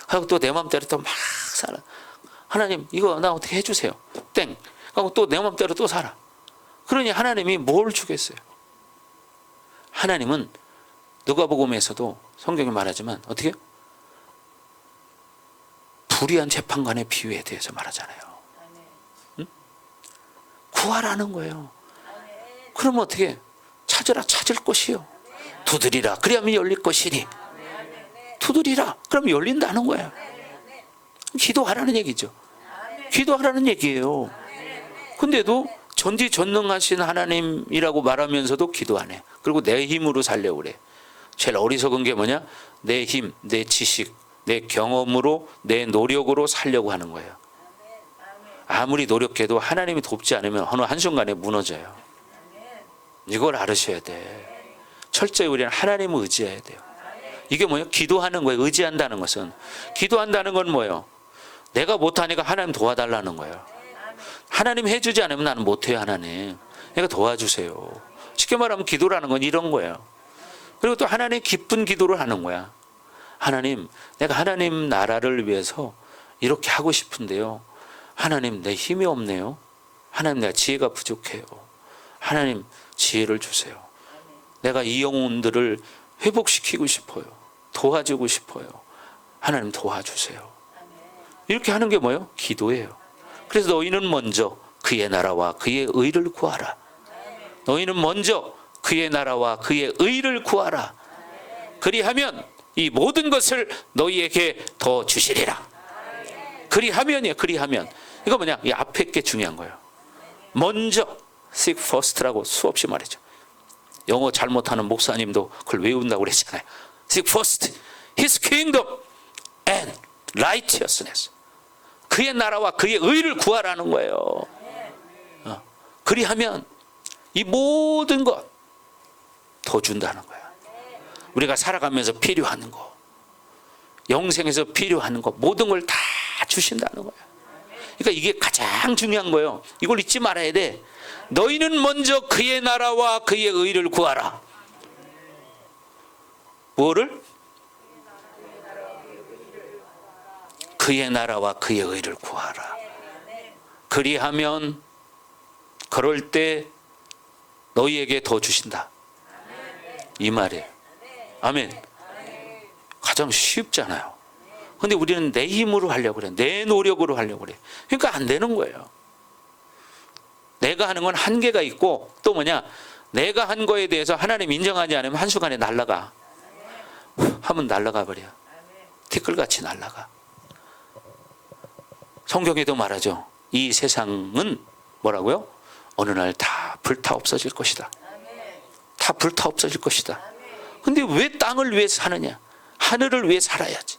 하고 또 내 마음대로 또 막 살아. 하나님 이거 나 어떻게 해주세요. 땡. 하고 또 내 마음대로 또 살아. 그러니 하나님이 뭘 주겠어요? 하나님은 누가복음에서도 성경이 말하지만 어떻게? 불의한 재판관의 비유에 대해서 말하잖아요. 응? 구하라는 거예요. 그러면 어떻게? 찾으라 찾을 것이요. 두드리라 그리하면 열릴 것이니. 두드리라 그러면 열린다는 거예요. 기도하라는 얘기죠. 기도하라는 얘기예요. 근데도 전지전능하신 하나님이라고 말하면서도 기도 안 해. 그리고 내 힘으로 살려고 그래. 제일 어리석은 게 뭐냐? 내 힘, 내 지식, 내 경험으로, 내 노력으로 살려고 하는 거예요. 아무리 노력해도 하나님이 돕지 않으면 어느 한순간에 무너져요. 이걸 알으셔야 돼. 철저히 우리는 하나님을 의지해야 돼요. 이게 뭐예요? 기도하는 거예요. 의지한다는 것은. 기도한다는 건 뭐예요? 내가 못하니까 하나님 도와달라는 거예요. 하나님 해주지 않으면 나는 못해요. 하나님 내가 도와주세요. 쉽게 말하면 기도라는 건 이런 거예요. 그리고 또 하나님 기쁜 기도를 하는 거야. 하나님 내가 하나님 나라를 위해서 이렇게 하고 싶은데요. 하나님 내 힘이 없네요. 하나님 내가 지혜가 부족해요. 하나님 지혜를 주세요. 내가 이 영혼들을 회복시키고 싶어요. 도와주고 싶어요. 하나님 도와주세요. 이렇게 하는 게 뭐예요? 기도예요. 그래서 너희는 먼저 그의 나라와 그의 의를 구하라. 너희는 먼저 그의 나라와 그의 의를 구하라. 그리하면 이 모든 것을 너희에게 더 주시리라. 그리하면이에요. 그리하면. 이거 뭐냐? 이 앞에 게 중요한 거예요. 먼저 seek first라고 수없이 말이죠. 영어 잘못하는 목사님도 그걸 외운다고 그랬잖아요. Seek first His kingdom and righteousness. 그의 나라와 그의 의를 구하라는 거예요. 그리하면 이 모든 것 더 준다는 거예요. 우리가 살아가면서 필요한 거, 영생에서 필요한 거 모든 걸 다 주신다는 거예요. 그러니까 이게 가장 중요한 거예요. 이걸 잊지 말아야 돼. 너희는 먼저 그의 나라와 그의 의를 구하라. 뭐를? 그의 나라와 그의 의를 구하라. 그리하면 그럴 때 너희에게 더 주신다. 이 말이에요. 아멘. 가장 쉽잖아요. 근데 우리는 내 힘으로 하려고 그래. 내 노력으로 하려고 그래. 그러니까 안 되는 거예요. 내가 하는 건 한계가 있고 또 뭐냐? 내가 한 거에 대해서 하나님 인정하지 않으면 한순간에 날아가. 하면 날아가 버려. 티끌같이 날아가. 성경에도 말하죠. 이 세상은 뭐라고요? 어느 날 다 불타 없어질 것이다. 다 불타 없어질 것이다. 근데 왜 땅을 위해서 사느냐? 하늘을 위해 살아야지.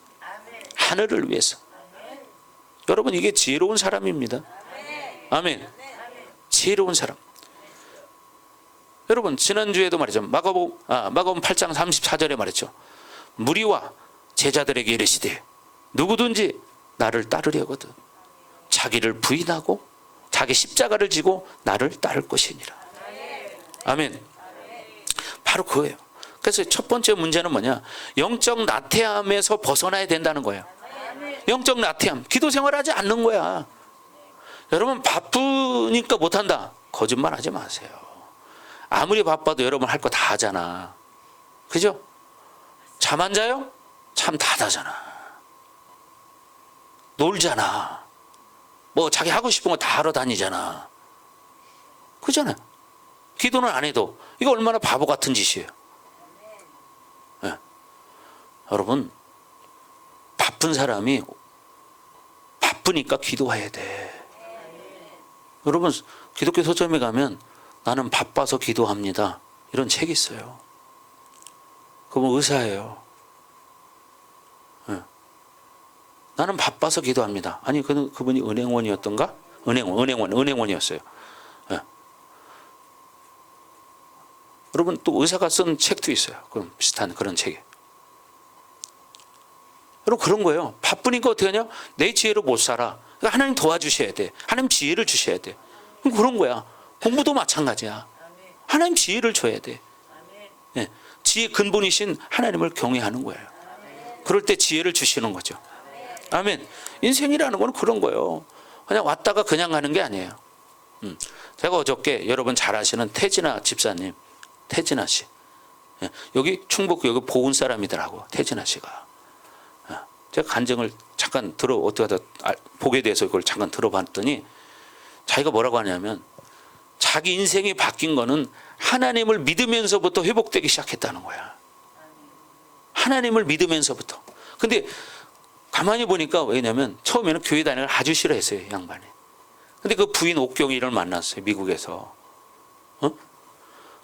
하늘을 위해서. 여러분 이게 지혜로운 사람입니다. 아멘. 지혜로운 사람. 여러분 지난주에도 말했죠. 마가복음 8장 34절에 말했죠. 무리와 제자들에게 이르시되 누구든지 나를 따르려거든 자기를 부인하고 자기 십자가를 지고 나를 따를 것이니라. 아멘. 바로 그거예요. 그래서 첫 번째 문제는 뭐냐? 영적 나태함에서 벗어나야 된다는 거예요. 영적 나태함, 기도 생활하지 않는 거야. 여러분 바쁘니까 못한다. 거짓말 하지 마세요. 아무리 바빠도 여러분 할 거 다 하잖아. 그죠? 잠 안 자요? 참 다 자잖아. 놀잖아. 뭐 자기 하고 싶은 거 다 하러 다니잖아. 그잖아요. 기도는 안 해도 이거 얼마나 바보 같은 짓이에요. 네. 여러분 바쁜 사람이 바쁘니까 기도해야 돼. 여러분 기독교 서점에 가면 나는 바빠서 기도합니다 이런 책이 있어요. 그분 의사예요. 네. 나는 바빠서 기도합니다. 아니 그분이 은행원이었던가? 은행원이었어요. 네. 여러분 또 의사가 쓴 책도 있어요. 그럼 비슷한 그런 책에. 여러분 그런 거예요. 바쁘니까 어떻게 하냐? 내 지혜로 못 살아. 그러니까 하나님 도와주셔야 돼. 하나님 지혜를 주셔야 돼. 그런 거야. 공부도 마찬가지야. 하나님 지혜를 줘야 돼. 네. 지혜 근본이신 하나님을 경외하는 거예요. 그럴 때 지혜를 주시는 거죠. 아멘. 인생이라는 건 그런 거예요. 그냥 왔다가 그냥 가는 게 아니에요. 제가 어저께 여러분 잘 아시는 태진아 집사님, 태진아 씨. 여기 충북 여기 보은 사람이더라고. 태진아 씨가. 제가 간증을 잠깐 어떻게 하다 복에 대해서 그걸 잠깐 들어봤더니 자기가 뭐라고 하냐면 자기 인생이 바뀐 거는 하나님을 믿으면서부터 회복되기 시작했다는 거야. 하나님을 믿으면서부터. 근데 가만히 보니까 왜냐면 처음에는 교회 다니는 걸 아주 싫어했어요, 양반이. 근데 그 부인 옥경이를 만났어요, 미국에서.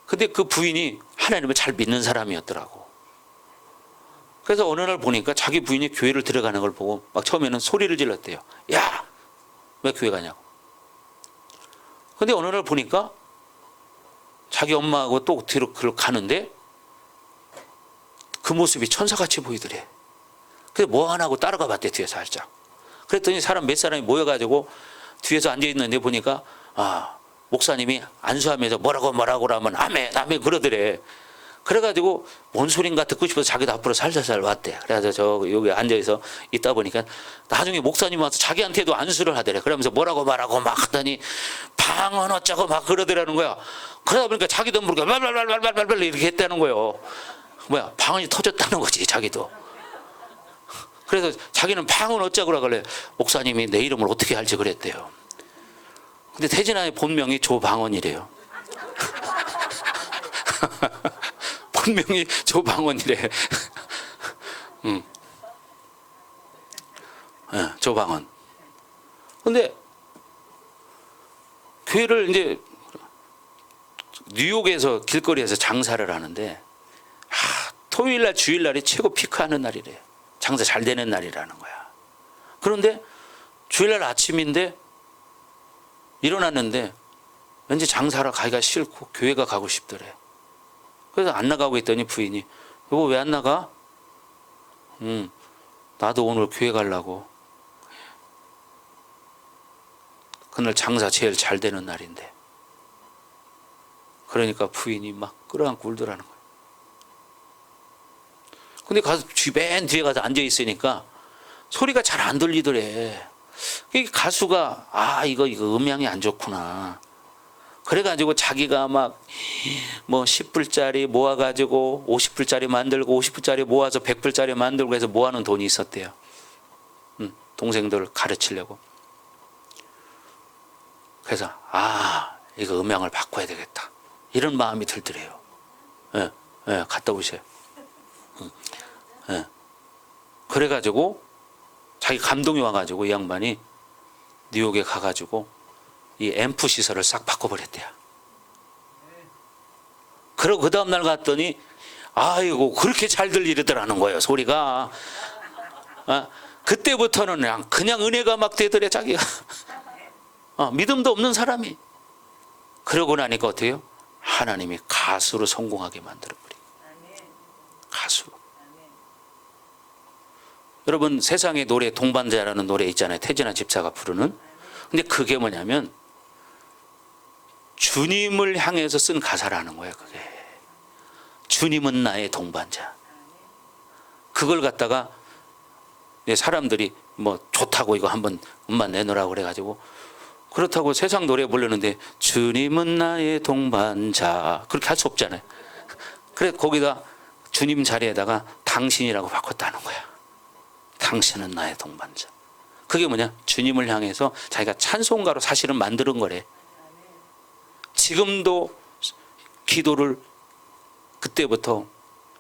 근데 그 부인이 하나님을 잘 믿는 사람이었더라고. 그래서 어느 날 보니까 자기 부인이 교회를 들어가는 걸 보고 막 처음에는 소리를 질렀대요. 야! 왜 교회 가냐고. 근데 어느 날 보니까 자기 엄마하고 또 뒤로 가는데 그 모습이 천사같이 보이더래. 그래서 뭐 하나 하고 따라가 봤대, 뒤에서 살짝. 그랬더니 몇 사람이 모여가지고 뒤에서 앉아있는데 보니까 목사님이 안수하면서 뭐라고 하면 아멘 그러더래. 그래가지고 뭔 소린가 듣고 싶어서 자기도 앞으로 살살살 왔대. 그래서 저 여기 앉아서 있다 보니까 나중에 목사님 와서 자기한테도 안수를 하더래. 그러면서 뭐라고 말하고 막 하더니 방언 어쩌고 막 그러더라는 거야. 그러다 보니까 자기도 모르게 말말말말말말 이렇게 했다는 거예요. 방언이 터졌다는 거지, 자기도. 그래서 자기는 방언 어쩌고 그러길래 목사님이 내 이름을 어떻게 알지 그랬대요. 근데 태진아의 본명이 조방언이래요. 본명이 조방언이래. 네, 조방언. 근데 교회를 이제 뉴욕에서 길거리에서 장사를 하는데 토요일날 주일날이 최고 피크하는 날이래요. 장사 잘 되는 날이라는 거야. 그런데 주일날 아침인데 일어났는데 왠지 장사하러 가기가 싫고 교회가 가고 싶더래. 그래서 안 나가고 있더니 부인이 여보 왜 안 나가? 나도 오늘 교회 가려고. 그날 장사 제일 잘 되는 날인데. 그러니까 부인이 막 끌어안고 울더라는 거예요. 근데 가서 맨 뒤에 가서 앉아 있으니까 소리가 잘 안 들리더래. 가수가 이거 음향이 안 좋구나. 그래가지고 자기가 막 뭐 10불짜리 모아가지고 50불짜리 만들고 50불짜리 모아서 100불짜리 만들고 해서 모아놓은 돈이 있었대요. 동생들을 가르치려고. 그래서 이거 음향을 바꿔야 되겠다. 이런 마음이 들더래요. 예, 갔다 오세요. 그래가지고 자기 감동이 와가지고 이 양반이 뉴욕에 가가지고 이 앰프 시설을 싹 바꿔버렸대요. 그러고 그 다음날 갔더니 아이고 그렇게 잘 들리더라는 거예요, 소리가. 그때부터는 그냥 은혜가 막 되더래, 자기가. 믿음도 없는 사람이. 그러고 나니까 어때요? 하나님이 가수로 성공하게 만들어버리고. 가수로. 여러분, 세상의 노래 동반자라는 노래 있잖아요, 태진아 집사가 부르는. 근데 그게 뭐냐면 주님을 향해서 쓴 가사라는 거예요. 그게 주님은 나의 동반자. 그걸 갖다가 사람들이 뭐 좋다고 이거 한번 음반 내놓으라고 그래가지고, 그렇다고 세상 노래 부르는데 주님은 나의 동반자 그렇게 할 수 없잖아요. 그래 거기다 주님 자리에다가 당신이라고 바꿨다는 거야. 당신은 나의 동반자. 그게 뭐냐? 주님을 향해서 자기가 찬송가로 사실은 만드는 거래. 지금도 기도를 그때부터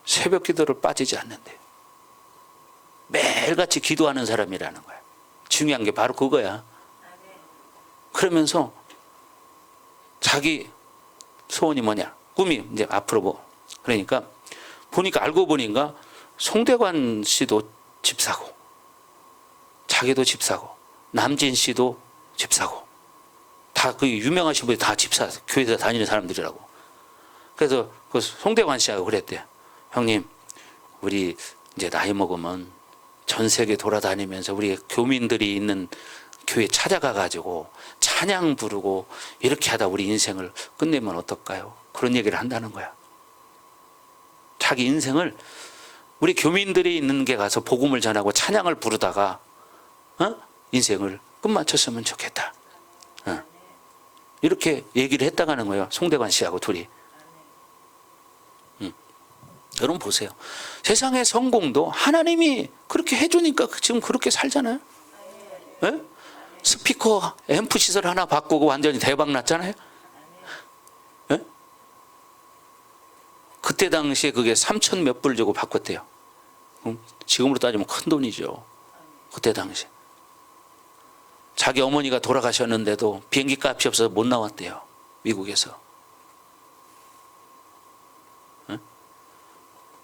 새벽 기도를 빠지지 않는데 매일같이 기도하는 사람이라는 거야. 중요한 게 바로 그거야. 그러면서 자기 소원이 뭐냐? 꿈이 이제 앞으로 뭐. 그러니까 알고 보니까 송대관 씨도 집사고, 자기도 집사고, 남진 씨도 집사고, 다 그 유명하신 분이 다 집사, 교회에 다니는 사람들이라고. 그래서 그 송대관 씨하고 그랬대요. 형님, 우리 이제 나이 먹으면 전 세계 돌아다니면서 우리 교민들이 있는 교회 찾아가가지고 찬양 부르고 이렇게 하다 우리 인생을 끝내면 어떨까요? 그런 얘기를 한다는 거야. 자기 인생을 우리 교민들이 있는 게 가서 복음을 전하고 찬양을 부르다가 인생을 끝마쳤으면 좋겠다. 이렇게 얘기를 했다가는 거예요. 송대관 씨하고 둘이. 여러분 보세요. 세상의 성공도 하나님이 그렇게 해주니까 지금 그렇게 살잖아요. 네? 스피커 앰프 시설 하나 바꾸고 완전히 대박 났잖아요. 네? 그때 당시에 그게 3천 몇 불 주고 바꿨대요. 지금으로 따지면 큰 돈이죠. 그때 당시에. 자기 어머니가 돌아가셨는데도 비행기 값이 없어서 못 나왔대요, 미국에서. 네?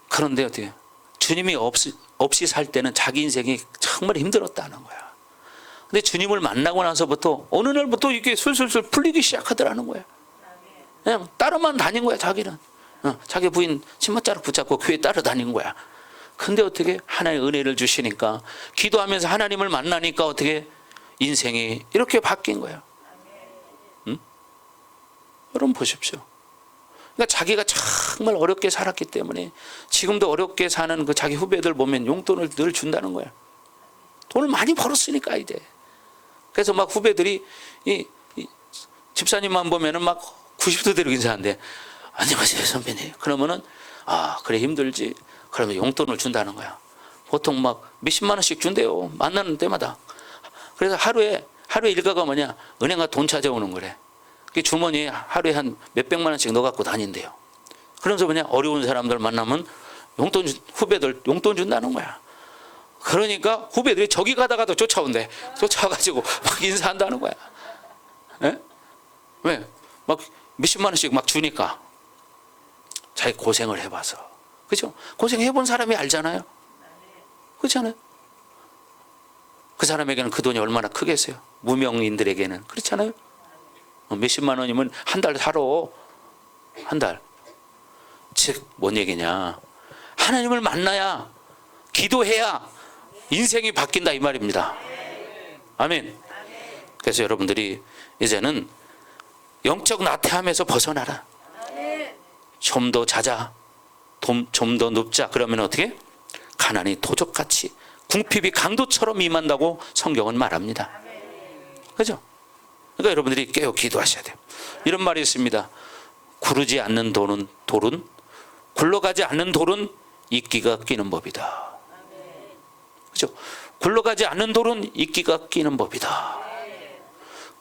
그런데 어떻게 주님이 없이 살 때는 자기 인생이 정말 힘들었다는 거야. 근데 주님을 만나고 나서부터 어느 날부터 이게 술술술 풀리기 시작하더라는 거야. 그냥 따라만 다닌 거야, 자기는. 자기 부인 치맛자락 붙잡고 교회 따라다닌 거야. 근데 어떻게 하나님의 은혜를 주시니까, 기도하면서 하나님을 만나니까 어떻게 인생이 이렇게 바뀐 거야. 여러분 보십시오. 그러니까 자기가 정말 어렵게 살았기 때문에 지금도 어렵게 사는 그 자기 후배들 보면 용돈을 늘 준다는 거야. 돈을 많이 벌었으니까 이제. 그래서 막 후배들이 이 집사님만 보면은 막 90도 대로 인사한대. 안녕하세요 선배님. 그러면은 그래 힘들지. 그러면 용돈을 준다는 거야. 보통 막 몇십만 원씩 준대요. 만나는 때마다. 그래서 하루에 일과가 뭐냐? 은행가 돈 찾아오는 거래. 그 주머니에 하루에 한 몇백만 원씩 넣어갖고 다닌대요. 그러면서 뭐냐? 어려운 사람들 만나면 후배들 용돈 준다는 거야. 그러니까 후배들이 저기 가다가도 쫓아온대. 쫓아와가지고 막 인사한다는 거야. 에? 왜? 막 몇십만 원씩 막 주니까. 자기 고생을 해봐서. 그죠? 고생해본 사람이 알잖아요. 그렇잖아요. 그 사람에게는 그 돈이 얼마나 크겠어요. 무명인들에게는. 그렇잖아요. 몇십만 원이면 한 달 살아. 한 달. 즉, 뭔 얘기냐. 하나님을 만나야, 기도해야 인생이 바뀐다 이 말입니다. 아멘. 그래서 여러분들이 이제는 영적 나태함에서 벗어나라. 좀 더 자자, 좀 더 눕자. 그러면 어떻게? 가난이 도적같이 궁핍이 강도처럼 임한다고 성경은 말합니다. 그죠? 그러니까 여러분들이 깨어 기도하셔야 돼요. 이런 말이 있습니다. 구르지 않는 돌은 굴러가지 않는 돌은 이끼가 끼는 법이다. 그죠? 굴러가지 않는 돌은 이끼가 끼는 법이다.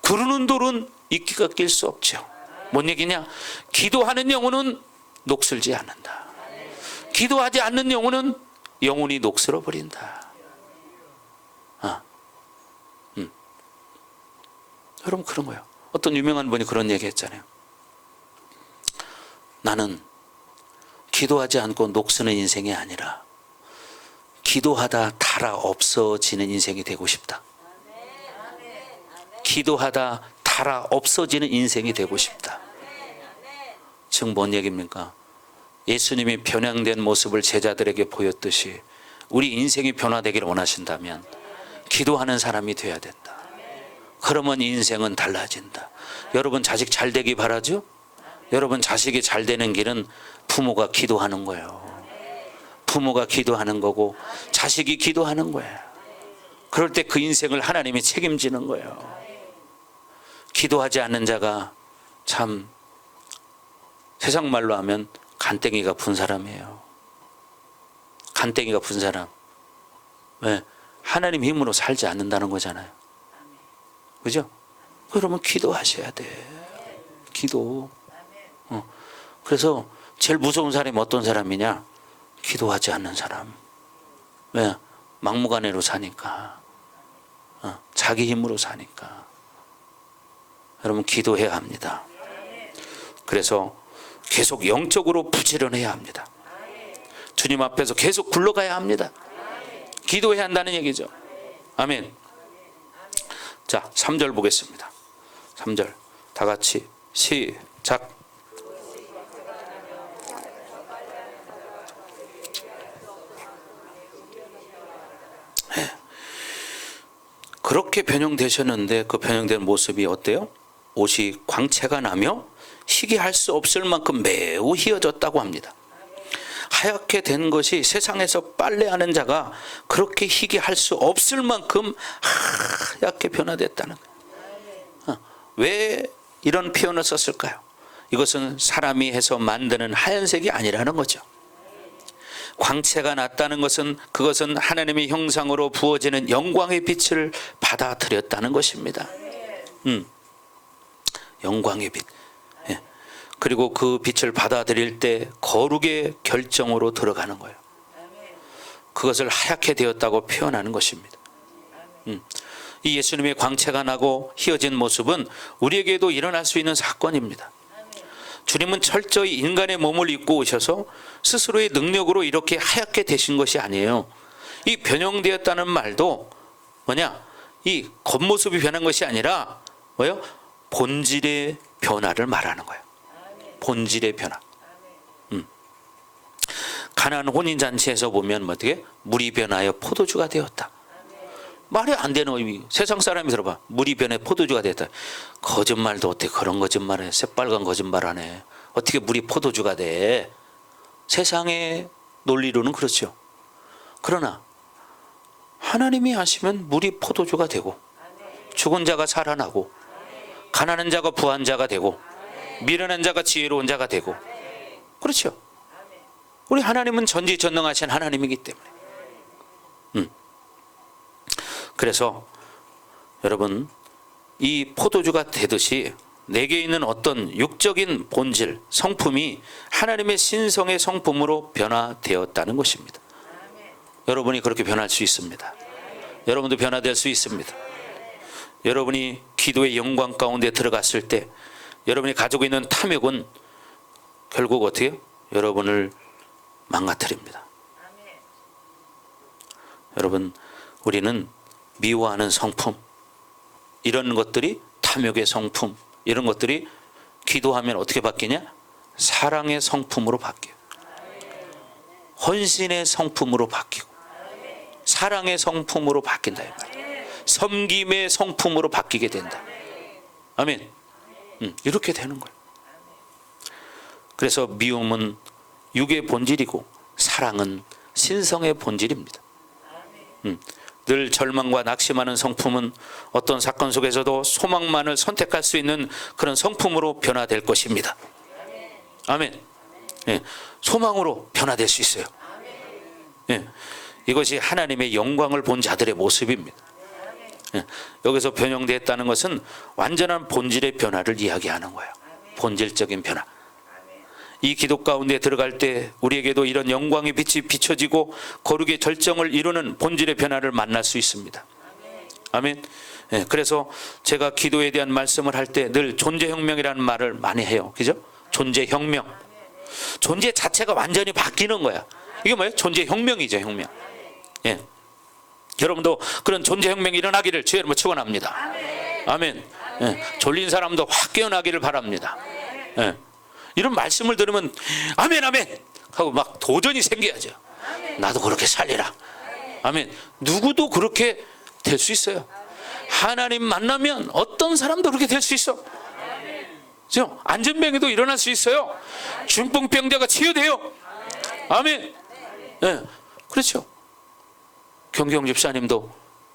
구르는 돌은 이끼가 낄 수 없죠. 뭔 얘기냐? 기도하는 영혼은 녹슬지 않는다. 기도하지 않는 영혼은 영혼이 녹슬어 버린다. 여러분 그런 거예요. 어떤 유명한 분이 그런 얘기 했잖아요. 나는 기도하지 않고 녹쓰는 인생이 아니라 기도하다 달아 없어지는 인생이 되고 싶다. 기도하다 달아 없어지는 인생이 되고 싶다. 즉 뭔 얘기입니까? 예수님이 변형된 모습을 제자들에게 보였듯이 우리 인생이 변화되기를 원하신다면 기도하는 사람이 돼야 된다. 그러면 인생은 달라진다. 여러분 자식 잘 되기 바라죠? 여러분 자식이 잘 되는 길은 부모가 기도하는 거예요. 부모가 기도하는 거고 자식이 기도하는 거예요. 그럴 때 그 인생을 하나님이 책임지는 거예요. 기도하지 않는 자가 참 세상 말로 하면 간땡이가 분 사람이에요. 간땡이가 분 사람. 왜? 하나님 힘으로 살지 않는다는 거잖아요. 그죠? 그러면 기도하셔야 돼. 기도. 그래서 제일 무서운 사람이 어떤 사람이냐? 기도하지 않는 사람. 왜? 막무가내로 사니까. 자기 힘으로 사니까. 여러분 기도해야 합니다. 그래서 계속 영적으로 부지런해야 합니다. 주님 앞에서 계속 굴러가야 합니다. 기도해야 한다는 얘기죠. 아멘. 자, 3절 보겠습니다. 3절 다 같이 시작. 네. 그렇게 변형되셨는데 그 변형된 모습이 어때요? 옷이 광채가 나며 희귀할 수 없을 만큼 매우 희어졌다고 합니다. 하얗게 된 것이 세상에서 빨래하는 자가 그렇게 희귀할 수 없을 만큼 하얗게 변화됐다는 거예요. 왜 이런 표현을 썼을까요? 이것은 사람이 해서 만드는 하얀색이 아니라는 거죠. 광채가 났다는 것은 그것은 하나님의 형상으로 부어지는 영광의 빛을 받아들였다는 것입니다. 영광의 빛. 그리고 그 빛을 받아들일 때 거룩의 결정으로 들어가는 거예요. 그것을 하얗게 되었다고 표현하는 것입니다. 이 예수님의 광채가 나고 희어진 모습은 우리에게도 일어날 수 있는 사건입니다. 주님은 철저히 인간의 몸을 입고 오셔서 스스로의 능력으로 이렇게 하얗게 되신 것이 아니에요. 이 변형되었다는 말도 뭐냐? 이 겉모습이 변한 것이 아니라 뭐예요? 본질의 변화를 말하는 거예요. 본질의 변화. 가나안 혼인잔치에서 보면 어떻게? 물이 변하여 포도주가 되었다. 말이 안 되는 의미. 세상 사람이 들어봐. 물이 변해 포도주가 됐다. 거짓말도 어떻게 그런 거짓말을 해. 새빨간 거짓말하네. 어떻게 물이 포도주가 돼. 세상의 논리로는 그렇죠. 그러나 하나님이 하시면 물이 포도주가 되고 죽은 자가 살아나고 가난한 자가 부한 자가 되고 미련한 자가 지혜로운 자가 되고. 그렇죠. 우리 하나님은 전지전능하신 하나님이기 때문에. 그래서 여러분 이 포도주가 되듯이 내게 있는 어떤 육적인 본질, 성품이 하나님의 신성의 성품으로 변화되었다는 것입니다. 여러분이 그렇게 변할 수 있습니다. 여러분도 변화될 수 있습니다. 여러분이 기도의 영광 가운데 들어갔을 때 여러분이 가지고 있는 탐욕은 결국 어떻게 해요? 여러분을 망가뜨립니다. 여러분 우리는 미워하는 성품, 이런 것들이 탐욕의 성품, 이런 것들이 기도하면 어떻게 바뀌냐? 사랑의 성품으로 바뀌어요. 헌신의 성품으로 바뀌고 사랑의 성품으로 바뀐다 이 말이에요. 섬김의 성품으로 바뀌게 된다. 아멘. 이렇게 되는 거예요. 그래서 미움은 육의 본질이고 사랑은 신성의 본질입니다. 늘 절망과 낙심하는 성품은 어떤 사건 속에서도 소망만을 선택할 수 있는 그런 성품으로 변화될 것입니다. 아멘. 예, 소망으로 변화될 수 있어요. 예, 이것이 하나님의 영광을 본 자들의 모습입니다. 예, 여기서 변형되었다는 것은 완전한 본질의 변화를 이야기하는 거예요. 본질적인 변화. 이 기도 가운데 들어갈 때 우리에게도 이런 영광의 빛이 비춰지고 거룩의 절정을 이루는 본질의 변화를 만날 수 있습니다. 아멘. 예, 그래서 제가 기도에 대한 말씀을 할 때 늘 존재혁명이라는 말을 많이 해요. 그죠? 존재혁명. 존재 자체가 완전히 바뀌는 거야. 이게 뭐예요? 존재혁명이죠, 혁명. 예. 여러분도 그런 존재혁명이 일어나기를 주의 이름으로 축원합니다. 아멘. 예. 졸린 사람도 확 깨어나기를 바랍니다. 예. 이런 말씀을 들으면 아멘 아멘 하고 막 도전이 생겨야죠. 나도 그렇게 살리라. 아멘. 누구도 그렇게 될 수 있어요. 하나님 만나면 어떤 사람도 그렇게 될 수 있어. 그죠? 안전병에도 일어날 수 있어요. 중풍병자가 치유돼요. 아멘. 네, 그렇죠. 경경 집사님도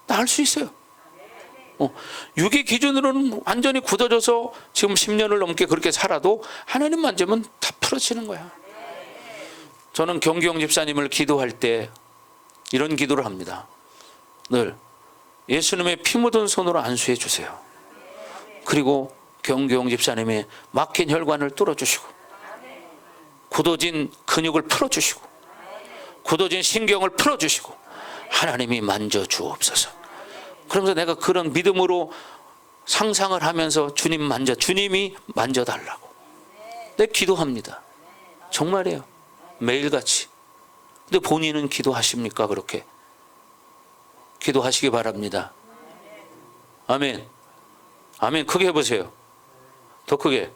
나을 수 있어요. 육의 기준으로는 완전히 굳어져서 지금 10년을 넘게 그렇게 살아도 하나님 만지면 다 풀어지는 거야. 저는 경경 집사님을 기도할 때 이런 기도를 합니다. 늘 예수님의 피 묻은 손으로 안수해 주세요. 그리고 경경 집사님의 막힌 혈관을 뚫어주시고 굳어진 근육을 풀어주시고 굳어진 신경을 풀어주시고 하나님이 만져주옵소서. 그러면서 내가 그런 믿음으로 상상을 하면서 주님이 만져달라고 내 기도합니다. 정말이에요. 매일같이. 근데 본인은 기도하십니까? 그렇게 기도하시기 바랍니다. 아멘. 아멘. 크게 해보세요. 더 크게.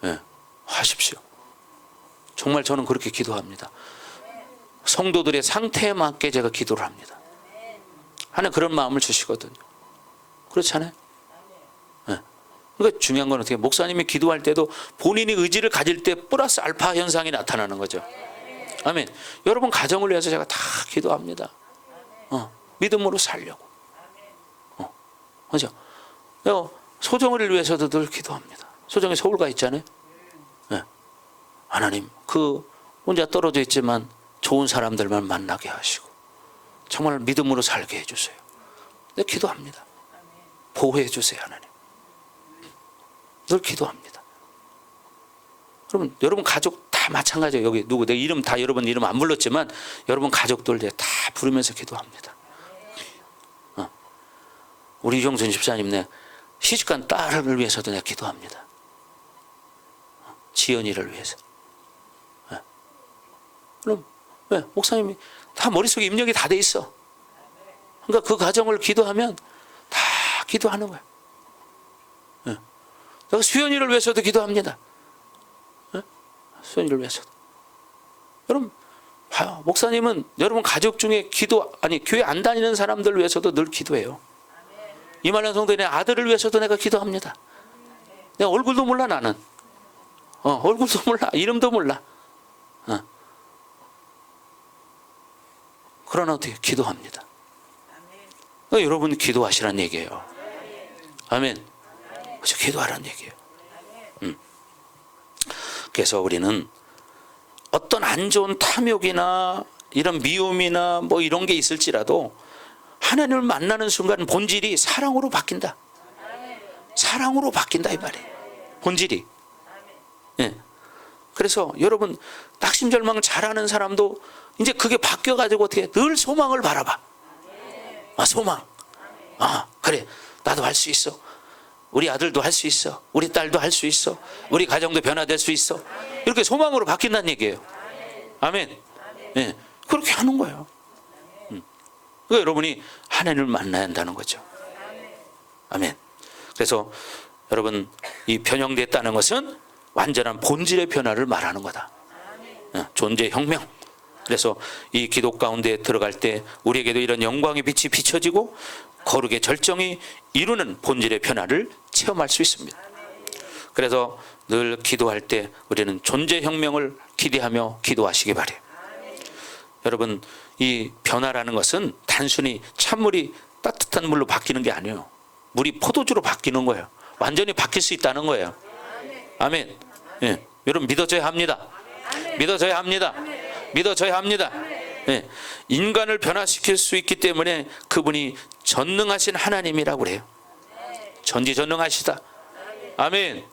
네, 하십시오. 정말 저는 그렇게 기도합니다. 성도들의 상태에 맞게 제가 기도를 합니다. 하나님 그런 마음을 주시거든요. 그렇지 않아요? 네. 그러니까 중요한 건 어떻게 목사님이 기도할 때도 본인이 의지를 가질 때 플러스 알파 현상이 나타나는 거죠. 아멘. 여러분 가정을 위해서 제가 다 기도합니다. 믿음으로 살려고. 그죠? 소정이를 위해서도 늘 기도합니다. 소정이 서울 가 있잖아요. 네. 하나님 그 혼자 떨어져 있지만 좋은 사람들만 만나게 하시고 정말 믿음으로 살게 해주세요. 네, 기도합니다. 보호해 주세요, 하나님. 늘 기도합니다. 그러면 여러분 가족 다 마찬가지예요. 여기 누구 내 이름 다 여러분 이름 안 불렀지만 여러분 가족들 다 부르면서 기도합니다. 우리 이종순 집사님 내 시집간 딸을 위해서도 내가 기도합니다. 지연이를 위해서. 그럼 왜 목사님이 다 머릿속에 입력이 다 돼 있어. 그러니까 그 가정을 기도하면 다 기도하는 거야. 내가 수연이를 위해서도 기도합니다. 수연이를 위해서도. 여러분 봐요. 목사님은 여러분 가족 중에 교회 안 다니는 사람들 위해서도 늘 기도해요. 이만한 성도의 아들을 위해서도 내가 기도합니다. 내가 얼굴도 몰라 나는. 얼굴도 몰라. 이름도 몰라. 그러나 어떻게 기도합니다. 여러분 기도하시라는 얘기예요. 아멘. 그렇죠. 기도하라는 얘기예요. 그래서 우리는 어떤 안 좋은 탐욕이나 이런 미움이나 뭐 이런 게 있을지라도 하나님을 만나는 순간 본질이 사랑으로 바뀐다. 사랑으로 바뀐다 이 말이에요. 본질이. 예. 그래서 여러분 낙심절망을 잘하는 사람도 이제 그게 바뀌어가지고 어떻게 늘 소망을 바라봐. 소망. 그래 나도 할 수 있어. 우리 아들도 할 수 있어. 우리 딸도 할 수 있어. 우리 가정도 변화될 수 있어. 이렇게 소망으로 바뀐다는 얘기예요. 아멘. 예. 그렇게 하는 거예요. 그러니까 여러분이 하나님을 만나야 한다는 거죠. 아멘. 그래서 여러분 이 변형됐다는 것은 완전한 본질의 변화를 말하는 거다. 존재혁명. 그래서 이 기도 가운데 들어갈 때 우리에게도 이런 영광의 빛이 비춰지고 거룩의 절정이 이루는 본질의 변화를 체험할 수 있습니다. 그래서 늘 기도할 때 우리는 존재혁명을 기대하며 기도하시기 바래요. 여러분, 이 변화라는 것은 단순히 찬물이 따뜻한 물로 바뀌는 게 아니에요. 물이 포도주로 바뀌는 거예요. 완전히 바뀔 수 있다는 거예요. 아멘. 예. 여러분 믿어져야 합니다. 믿어져야 합니다. 믿어져야 합니다. 예. 인간을 변화시킬 수 있기 때문에 그분이 전능하신 하나님이라고 그래요. 전지전능하시다. 아멘.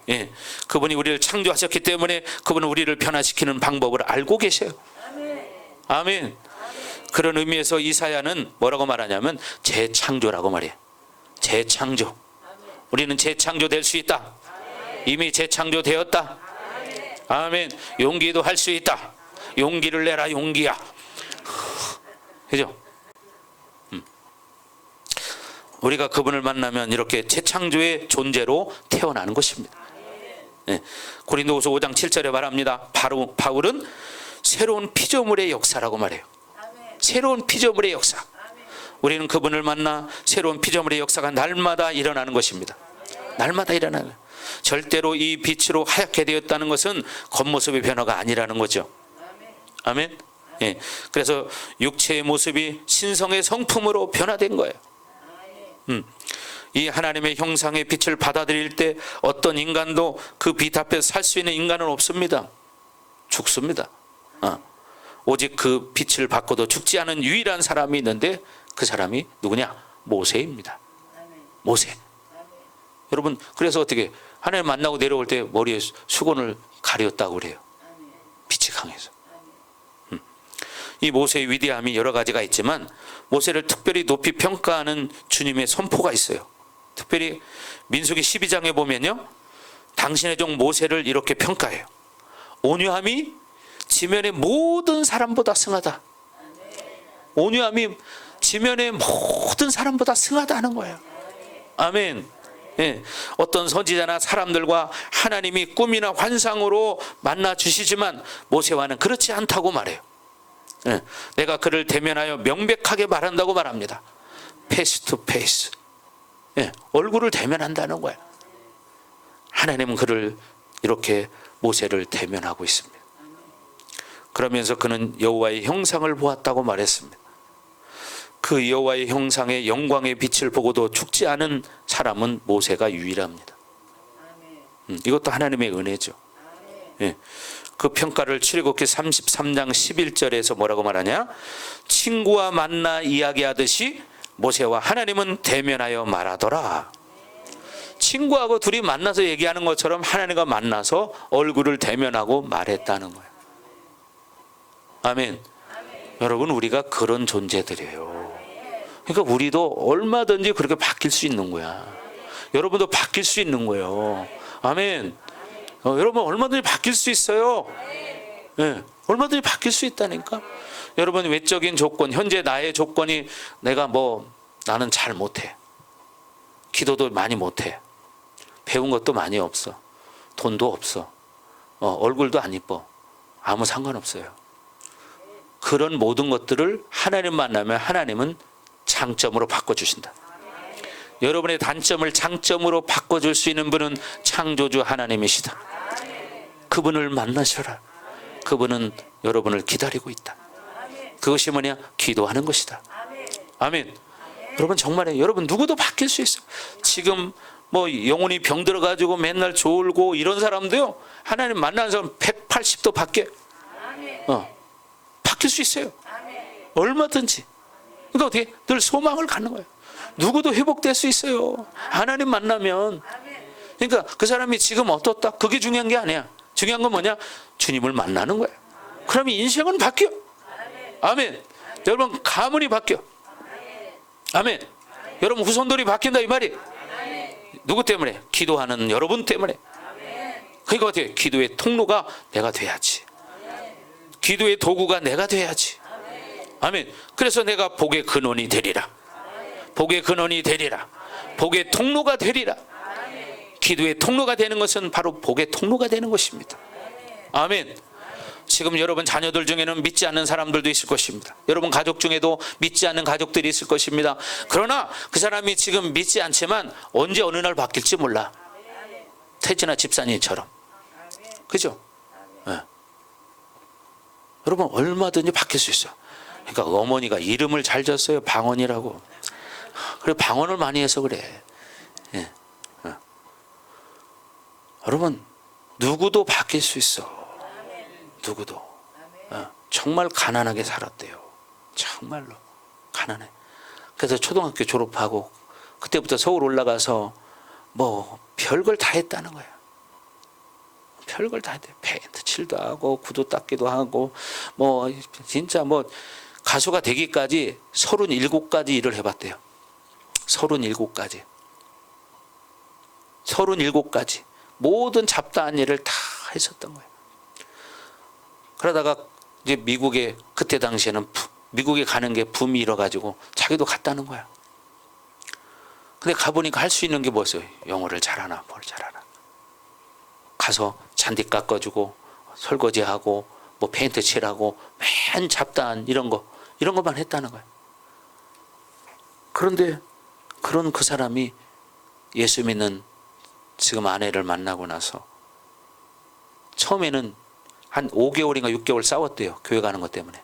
예. 그분이 우리를 창조하셨기 때문에 그분은 우리를 변화시키는 방법을 알고 계셔요. 아멘. 그런 의미에서 이사야는 뭐라고 말하냐면 재창조라고 말해요. 재창조. 우리는 재창조될 수 있다. 이미 재창조되었다. 아멘. 용기도 할 수 있다. 용기를 내라 용기야. 그죠? 우리가 그분을 만나면 이렇게 재창조의 존재로 태어나는 것입니다. 네. 고린도후서 5장 7절에 말합니다. 바울은 새로운 피조물의 역사라고 말해요. 새로운 피조물의 역사. 우리는 그분을 만나 새로운 피조물의 역사가 날마다 일어나는 것입니다. 날마다 일어나는 거예요. 절대로 이 빛으로 하얗게 되었다는 것은 겉모습의 변화가 아니라는 거죠. 아멘. 예. 그래서 육체의 모습이 신성의 성품으로 변화된 거예요. 이 하나님의 형상의 빛을 받아들일 때 어떤 인간도 그 빛 앞에서 살 수 있는 인간은 없습니다. 죽습니다. 오직 그 빛을 받고도 죽지 않은 유일한 사람이 있는데 그 사람이 누구냐? 모세입니다. 모세. 여러분, 그래서 어떻게 하나님 만나고 내려올 때 머리에 수건을 가렸다고 그래요. 빛이 강해서. 이 모세의 위대함이 여러 가지가 있지만 모세를 특별히 높이 평가하는 주님의 선포가 있어요. 특별히 민수기 12장에 보면요, 당신의 종 모세를 이렇게 평가해요. 온유함이 지면의 모든 사람보다 승하다. 온유함이 지면의 모든 사람보다 승하다는 거예요. 아멘. 예. 어떤 선지자나 사람들과 하나님이 꿈이나 환상으로 만나 주시지만 모세와는 그렇지 않다고 말해요. 예. 내가 그를 대면하여 명백하게 말한다고 말합니다. 페이스 투 페이스. 예. 얼굴을 대면한다는 거예요. 하나님은 그를 이렇게 모세를 대면하고 있습니다. 그러면서 그는 여호와의 형상을 보았다고 말했습니다. 그 여호와의 형상의 영광의 빛을 보고도 죽지 않은 사람은 모세가 유일합니다. 이것도 하나님의 은혜죠. 예. 그 평가를 출애굽기 33장 11절에서 뭐라고 말하냐? 친구와 만나 이야기하듯이 모세와 하나님은 대면하여 말하더라. 친구하고 둘이 만나서 얘기하는 것처럼 하나님과 만나서 얼굴을 대면하고 말했다는 거예요. 아멘. 여러분, 우리가 그런 존재들이에요. 그러니까 우리도 얼마든지 그렇게 바뀔 수 있는 거야. 여러분도 바뀔 수 있는 거예요. 아멘. 여러분 얼마든지 바뀔 수 있어요. 네, 얼마든지 바뀔 수 있다니까. 여러분, 외적인 조건, 현재 나의 조건이 나는 잘 못해. 기도도 많이 못해. 배운 것도 많이 없어. 돈도 없어. 얼굴도 안 이뻐. 아무 상관없어요. 그런 모든 것들을 하나님 만나면 하나님은 장점으로 바꿔주신다. 여러분의 단점을 장점으로 바꿔줄 수 있는 분은 창조주 하나님이시다. 그분을 만나셔라. 그분은 여러분을 기다리고 있다. 그것이 뭐냐? 기도하는 것이다. 아멘. 여러분, 정말에 여러분 누구도 바뀔 수 있어요. 지금 영혼이 병들어가지고 맨날 졸고 이런 사람도요, 하나님 만나는 사람 180도 바뀌어요. 바뀔 수 있어요. 얼마든지. 그러니까 어떻게? 늘 소망을 갖는 거예요. 누구도 회복될 수 있어요. 하나님 만나면. 그러니까 그 사람이 지금 어떻다? 그게 중요한 게 아니야. 중요한 건 뭐냐? 주님을 만나는 거예요. 그러면 인생은 바뀌어. 아멘. 여러분, 가문이 바뀌어. 아멘. 여러분, 후손들이 바뀐다 이 말이. 누구 때문에? 기도하는 여러분 때문에. 그러니까 어떻게? 기도의 통로가 내가 돼야지. 기도의 도구가 내가 돼야지. 아멘. 그래서 내가 복의 근원이 되리라. 복의 근원이 되리라. 복의 통로가 되리라. 기도의 통로가 되는 것은 바로 복의 통로가 되는 것입니다. 아멘. 지금 여러분 자녀들 중에는 믿지 않는 사람들도 있을 것입니다. 여러분 가족 중에도 믿지 않는 가족들이 있을 것입니다. 그러나 그 사람이 지금 믿지 않지만 언제 어느 날 바뀔지 몰라. 태진아 집사님처럼. 그죠? 네. 여러분 얼마든지 바뀔 수 있어요. 그러니까 어머니가 이름을 잘 졌어요. 방언이라고. 그래 방언을 많이 해서 그래. 예. 여러분 누구도 바뀔 수 있어. 누구도. 정말 가난하게 살았대요. 정말로 가난해. 그래서 초등학교 졸업하고 그때부터 서울 올라가서 뭐 별걸 다 했다는 거야. 별걸 다 했대. 페인트 칠도 하고 구두 닦기도 하고 뭐 진짜 뭐 가수가 되기까지 37가지 일을 해봤대요. 37가지. 37가지. 모든 잡다한 일을 다 했었던 거예요. 그러다가 이제 미국에 그때 당시에는 미국에 가는 게 붐이 일어가지고 자기도 갔다는 거야. 근데 가보니까 할 수 있는 게 뭐였어요? 영어를 잘하나 뭘 잘하나. 가서 잔디 깎아주고 설거지하고 뭐 페인트 칠하고 맨 잡다한 이런 것만 했다는 거야. 그런데 그런 그 사람이 예수 믿는 지금 아내를 만나고 나서 처음에는 한 5개월인가 6개월 싸웠대요. 교회 가는 것 때문에.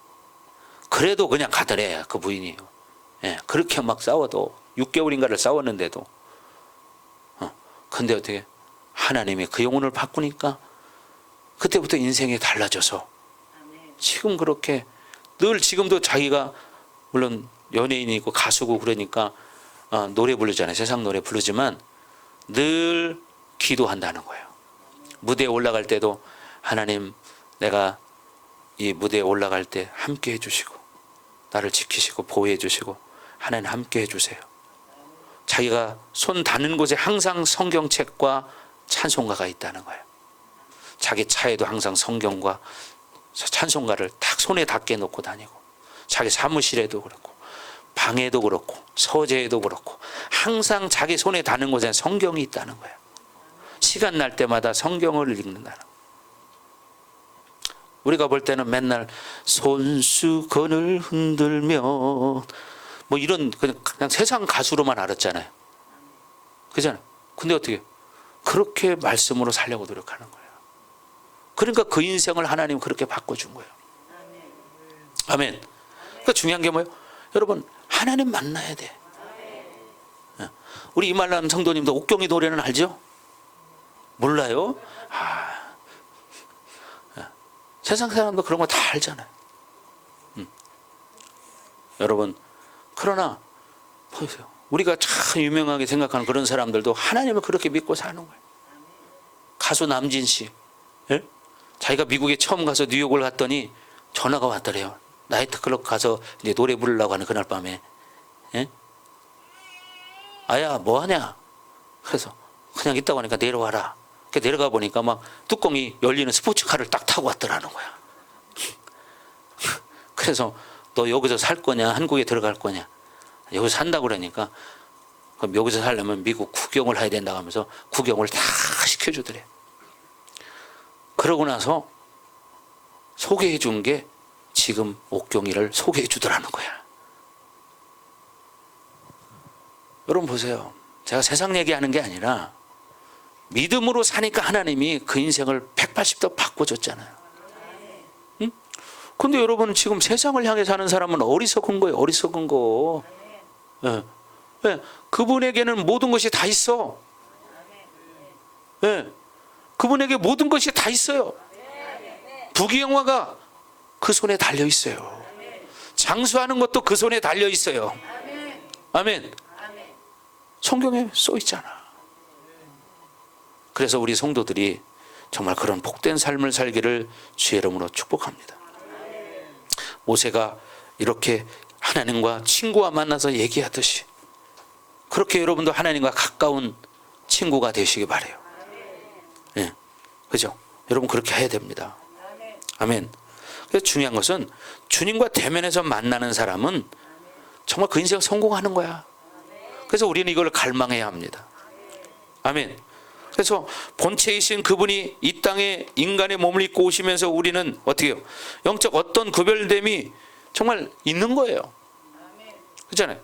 그래도 그냥 가더래 그 부인이. 예, 그렇게 막 싸워도 6개월인가를 싸웠는데도 근데 어떻게 하나님이 그 영혼을 바꾸니까 그때부터 인생이 달라져서 지금 그렇게 늘 지금도 자기가 물론 연예인이고 가수고 그러니까 노래 부르잖아요. 세상 노래 부르지만 늘 기도한다는 거예요. 무대에 올라갈 때도 하나님 내가 이 무대에 올라갈 때 함께 해주시고 나를 지키시고 보호해 주시고 하나님 함께 해주세요. 자기가 손 닿는 곳에 항상 성경책과 찬송가가 있다는 거예요. 자기 차에도 항상 성경과 찬송가를 딱 손에 닿게 놓고 다니고 자기 사무실에도 그렇고 방에도 그렇고 서재에도 그렇고 항상 자기 손에 닿는 곳에 성경이 있다는 거예요. 시간 날 때마다 성경을 읽는다는 거예요. 우리가 볼 때는 맨날 손수건을 흔들며 뭐 이런 그냥 세상 가수로만 알았잖아요. 그잖아요. 근데 어떻게 그렇게 말씀으로 살려고 노력하는 거예요. 그러니까 그 인생을 하나님 그렇게 바꿔준 거예요. 아멘. 그러니까 중요한 게 뭐예요? 여러분 하나님 만나야 돼. 우리 이말람 성도님도 옥경이 노래는 알죠? 몰라요? 세상 사람도 그런 거 다 알잖아요. 여러분 그러나 보세요. 우리가 참 유명하게 생각하는 그런 사람들도 하나님을 그렇게 믿고 사는 거예요. 가수 남진 씨, 예? 자기가 미국에 처음 가서 뉴욕을 갔더니 전화가 왔더래요. 나이트클럽 가서 이제 노래 부르려고 하는 그날 밤에, 예? 아야 뭐 하냐? 그래서 그냥 있다고 하니까 내려와라. 내려가 보니까 막 뚜껑이 열리는 스포츠카를 딱 타고 왔더라는 거야. 그래서 너 여기서 살 거냐? 한국에 들어갈 거냐? 여기서 산다고 그러니까 그럼 여기서 살려면 미국 구경을 해야 된다고 하면서 구경을 다 시켜주더래. 그러고 나서 소개해 준 게 지금 옥경이를 소개해 주더라는 거야. 여러분 보세요. 제가 세상 얘기하는 게 아니라 믿음으로 사니까 하나님이 그 인생을 180도 바꿔줬잖아요. 응? 근데 여러분 지금 세상을 향해 사는 사람은 어리석은 거예요. 어리석은 거. 예. 예. 그분에게는 모든 것이 다 있어. 예. 그분에게 모든 것이 다 있어요. 부귀영화가 그 손에 달려 있어요. 장수하는 것도 그 손에 달려 있어요. 아멘. 성경에 써 있잖아. 그래서 우리 성도들이 정말 그런 복된 삶을 살기를 주의 이름으로 축복합니다. 모세가 이렇게 하나님과 친구와 만나서 얘기하듯이 그렇게 여러분도 하나님과 가까운 친구가 되시기 바라요. 예, 그죠? 여러분 그렇게 해야 됩니다. 아멘. 그래서 중요한 것은 주님과 대면해서 만나는 사람은 정말 그 인생 성공하는 거야. 그래서 우리는 이걸 갈망해야 합니다. 아멘. 그래서 본체이신 그분이 이 땅에 인간의 몸을 입고 오시면서 우리는 어떻게 해요? 영적 어떤 구별됨이 정말 있는 거예요. 그렇잖아요.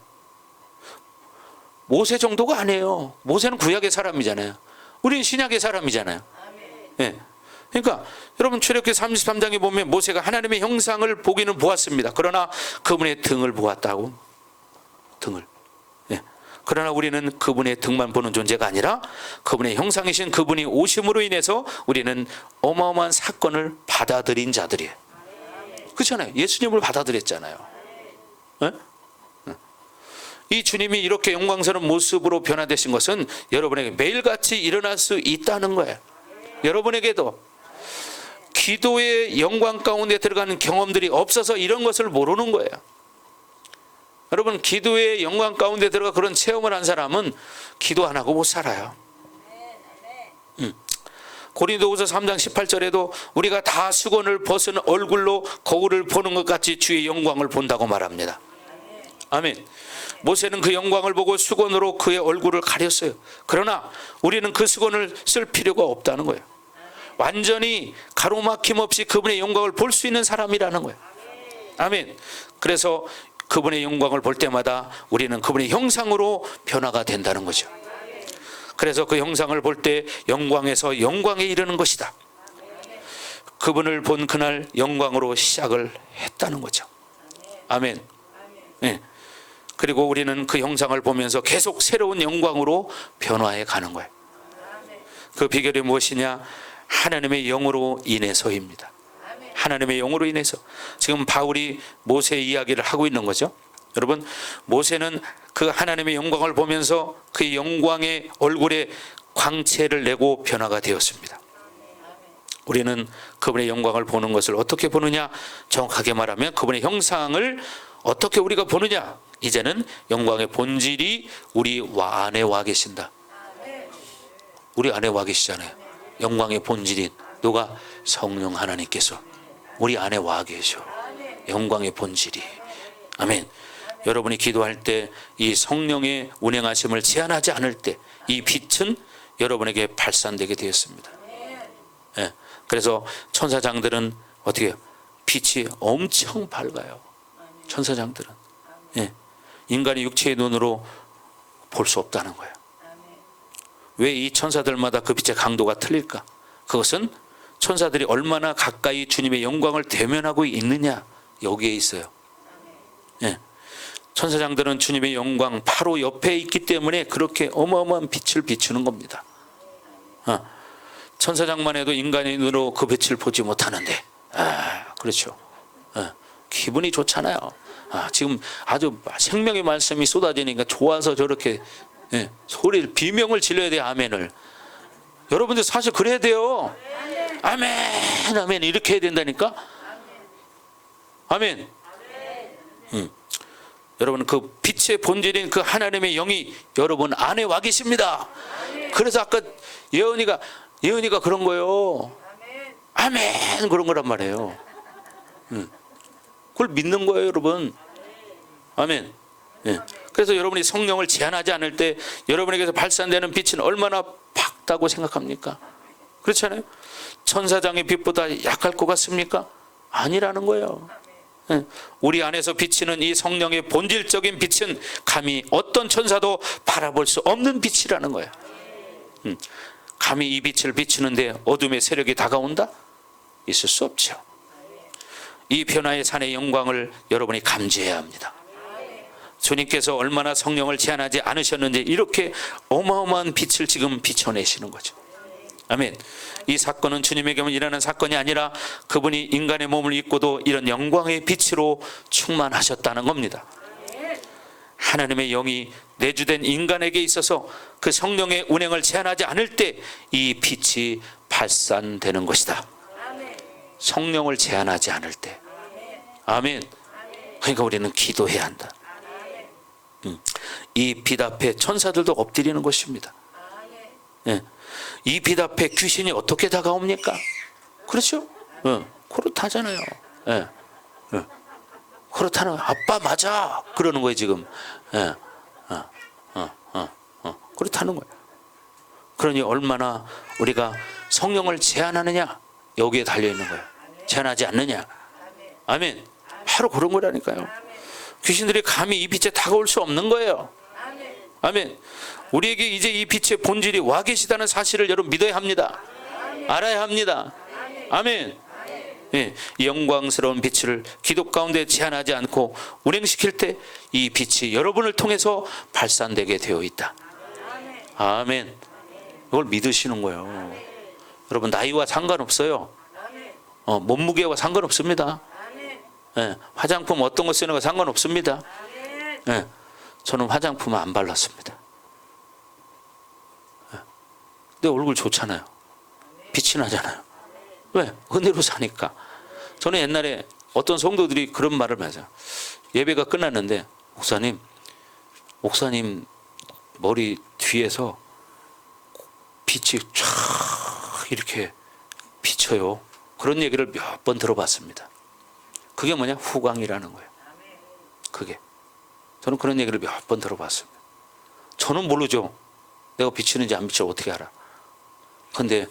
모세 정도가 아니에요. 모세는 구약의 사람이잖아요. 우리는 신약의 사람이잖아요. 예. 그러니까 여러분 출애굽기 33장에 보면 모세가 하나님의 형상을 보기는 보았습니다. 그러나 그분의 등을 보았다고. 등을. 예. 그러나 우리는 그분의 등만 보는 존재가 아니라 그분의 형상이신 그분이 오심으로 인해서 우리는 어마어마한 사건을 받아들인 자들이에요. 그렇잖아요. 예수님을 받아들였잖아요. 예? 이 주님이 이렇게 영광스러운 모습으로 변화되신 것은 여러분에게 매일같이 일어날 수 있다는 거예요. 여러분에게도 기도의 영광 가운데 들어가는 경험들이 없어서 이런 것을 모르는 거예요. 여러분, 기도의 영광 가운데 들어가 그런 체험을 한 사람은 기도 안 하고 못 살아요. 고린도후서 3장 18절에도 우리가 다 수건을 벗은 얼굴로 거울을 보는 것 같이 주의 영광을 본다고 말합니다. 아멘. 모세는 그 영광을 보고 수건으로 그의 얼굴을 가렸어요. 그러나 우리는 그 수건을 쓸 필요가 없다는 거예요. 완전히 가로막힘 없이 그분의 영광을 볼 수 있는 사람이라는 거예요. 아멘. 그래서 그분의 영광을 볼 때마다 우리는 그분의 형상으로 변화가 된다는 거죠. 그래서 그 형상을 볼 때 영광에서 영광에 이르는 것이다. 그분을 본 그날 영광으로 시작을 했다는 거죠. 아멘. 네. 그리고 우리는 그 형상을 보면서 계속 새로운 영광으로 변화해 가는 거예요. 그 비결이 무엇이냐? 하나님의 영으로 인해서입니다. 하나님의 영으로 인해서. 지금 바울이 모세 이야기를 하고 있는 거죠. 여러분, 모세는 그 하나님의 영광을 보면서 그 영광의 얼굴에 광채를 내고 변화가 되었습니다. 우리는 그분의 영광을 보는 것을 어떻게 보느냐? 정확하게 말하면 그분의 형상을 어떻게 우리가 보느냐? 이제는 영광의 본질이 우리 안에 와 계신다. 우리 안에 와 계시잖아요. 영광의 본질인 누가? 성령 하나님께서 우리 안에 와 계셔. 영광의 본질이. 아멘. 여러분이 기도할 때 이 성령의 운행하심을 제한하지 않을 때 이 빛은 여러분에게 발산되게 되었습니다. 예. 그래서 천사장들은 어떻게 해요? 빛이 엄청 밝아요. 천사장들은. 예. 인간의 육체의 눈으로 볼 수 없다는 거예요. 왜 이 천사들마다 그 빛의 강도가 틀릴까? 그것은 천사들이 얼마나 가까이 주님의 영광을 대면하고 있느냐, 여기에 있어요. 예. 천사장들은 주님의 영광 바로 옆에 있기 때문에 그렇게 어마어마한 빛을 비추는 겁니다. 천사장만 해도 인간의 눈으로 그 빛을 보지 못하는데, 그렇죠. 기분이 좋잖아요. 지금 아주 생명의 말씀이 쏟아지니까 좋아서 저렇게 소리를 비명을 질러야 돼요. 아멘을. 여러분들 사실 그래야 돼요. 아멘, 아멘 이렇게 해야 된다니까. 아멘. 여러분, 그 빛의 본질인 그 하나님의 영이 여러분 안에 와 계십니다. 그래서 아까 예언이가 그런 거예요. 아멘 그런 거란 말이에요. 그걸 믿는 거예요, 여러분. 아멘. 예. 그래서 여러분이 성령을 제한하지 않을 때 여러분에게서 발산되는 빛은 얼마나 밝다고 생각합니까? 그렇잖아요. 천사장의 빛보다 약할 것 같습니까? 아니라는 거예요. 예. 우리 안에서 비치는 이 성령의 본질적인 빛은 감히 어떤 천사도 바라볼 수 없는 빛이라는 거예요. 감히 이 빛을 비추는데 어둠의 세력이 다가온다? 있을 수 없죠. 이 변화의 산의 영광을 여러분이 감지해야 합니다. 주님께서 얼마나 성령을 제한하지 않으셨는지 이렇게 어마어마한 빛을 지금 비춰내시는 거죠. 아멘. 이 사건은 주님에게만 일어난 사건이 아니라 그분이 인간의 몸을 입고도 이런 영광의 빛으로 충만하셨다는 겁니다. 하나님의 영이 내주된 인간에게 있어서 그 성령의 운행을 제한하지 않을 때 이 빛이 발산되는 것이다. 성령을 제한하지 않을 때. 아멘. 그러니까 우리는 기도해야 한다. 이 빛 앞에 천사들도 엎드리는 것입니다. 예. 이 빛 앞에 귀신이 어떻게 다가옵니까? 그렇죠? 그렇다잖아요. 예. 그렇다는 거예요. 아빠 맞아 그러는 거예요 지금. 그렇다는 거예요. 그러니 얼마나 우리가 성령을 제한하느냐, 여기에 달려있는 거예요. 제한하지 않느냐. 아멘. 바로 그런 거라니까요. 귀신들이 감히 이 빛에 다가올 수 없는 거예요. 아멘. 우리에게 이제 이 빛의 본질이 와 계시다는 사실을 여러분 믿어야 합니다. 알아야 합니다. 아멘. 예, 이 영광스러운 빛을 기도 가운데 제한하지 않고 운행시킬 때 이 빛이 여러분을 통해서 발산되게 되어 있다. 아멘. 이걸 믿으시는 거예요. 여러분 나이와 상관없어요. 몸무게와 상관없습니다. 예, 화장품 어떤 거 쓰는 거 상관없습니다. 예, 저는 화장품 안 발랐습니다. 예, 내 얼굴 좋잖아요. 빛이 나잖아요. 왜? 은혜로 사니까. 저는 옛날에 어떤 성도들이 그런 말을 하죠. 예배가 끝났는데 목사님 머리 뒤에서 빛이 쫙 이렇게 비쳐요. 그런 얘기를 몇 번 들어봤습니다. 그게 뭐냐? 후광이라는 거예요. 그게. 저는 그런 얘기를 몇 번 들어봤습니다. 저는 모르죠. 내가 비치는지 안 비치는지 어떻게 알아. 근데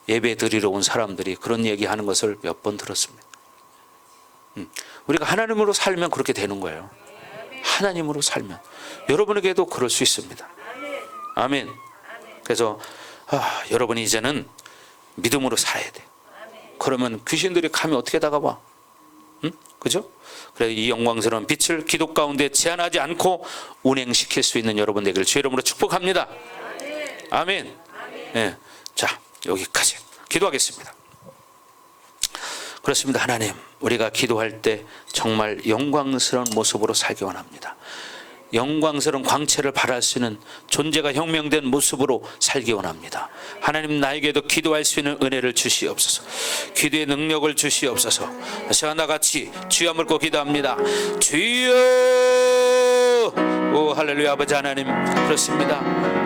예배 드리러 온 사람들이 그런 얘기하는 것을 몇 번 들었습니다. 우리가 하나님으로 살면 그렇게 되는 거예요. 하나님으로 살면. 여러분에게도 그럴 수 있습니다. 아멘. 그래서 여러분이 이제는 믿음으로 살아야 돼요. 그러면 귀신들이 감히 어떻게 다가와? 그죠? 그래서 이 영광스러운 빛을 기도 가운데 제한하지 않고 운행시킬 수 있는 여러분 되기를 주의 이름으로 축복합니다. 아멘. 네. 자, 여기까지 기도하겠습니다. 그렇습니다. 하나님, 우리가 기도할 때 정말 영광스러운 모습으로 살기 원합니다. 영광스러운 광채를 발할 수 있는 존재가 혁명된 모습으로 살기 원합니다. 하나님, 나에게도 기도할 수 있는 은혜를 주시옵소서. 기도의 능력을 주시옵소서. 다시 하나같이 주여 물고 기도합니다. 주여. 오 할렐루야. 아버지 하나님, 그렇습니다.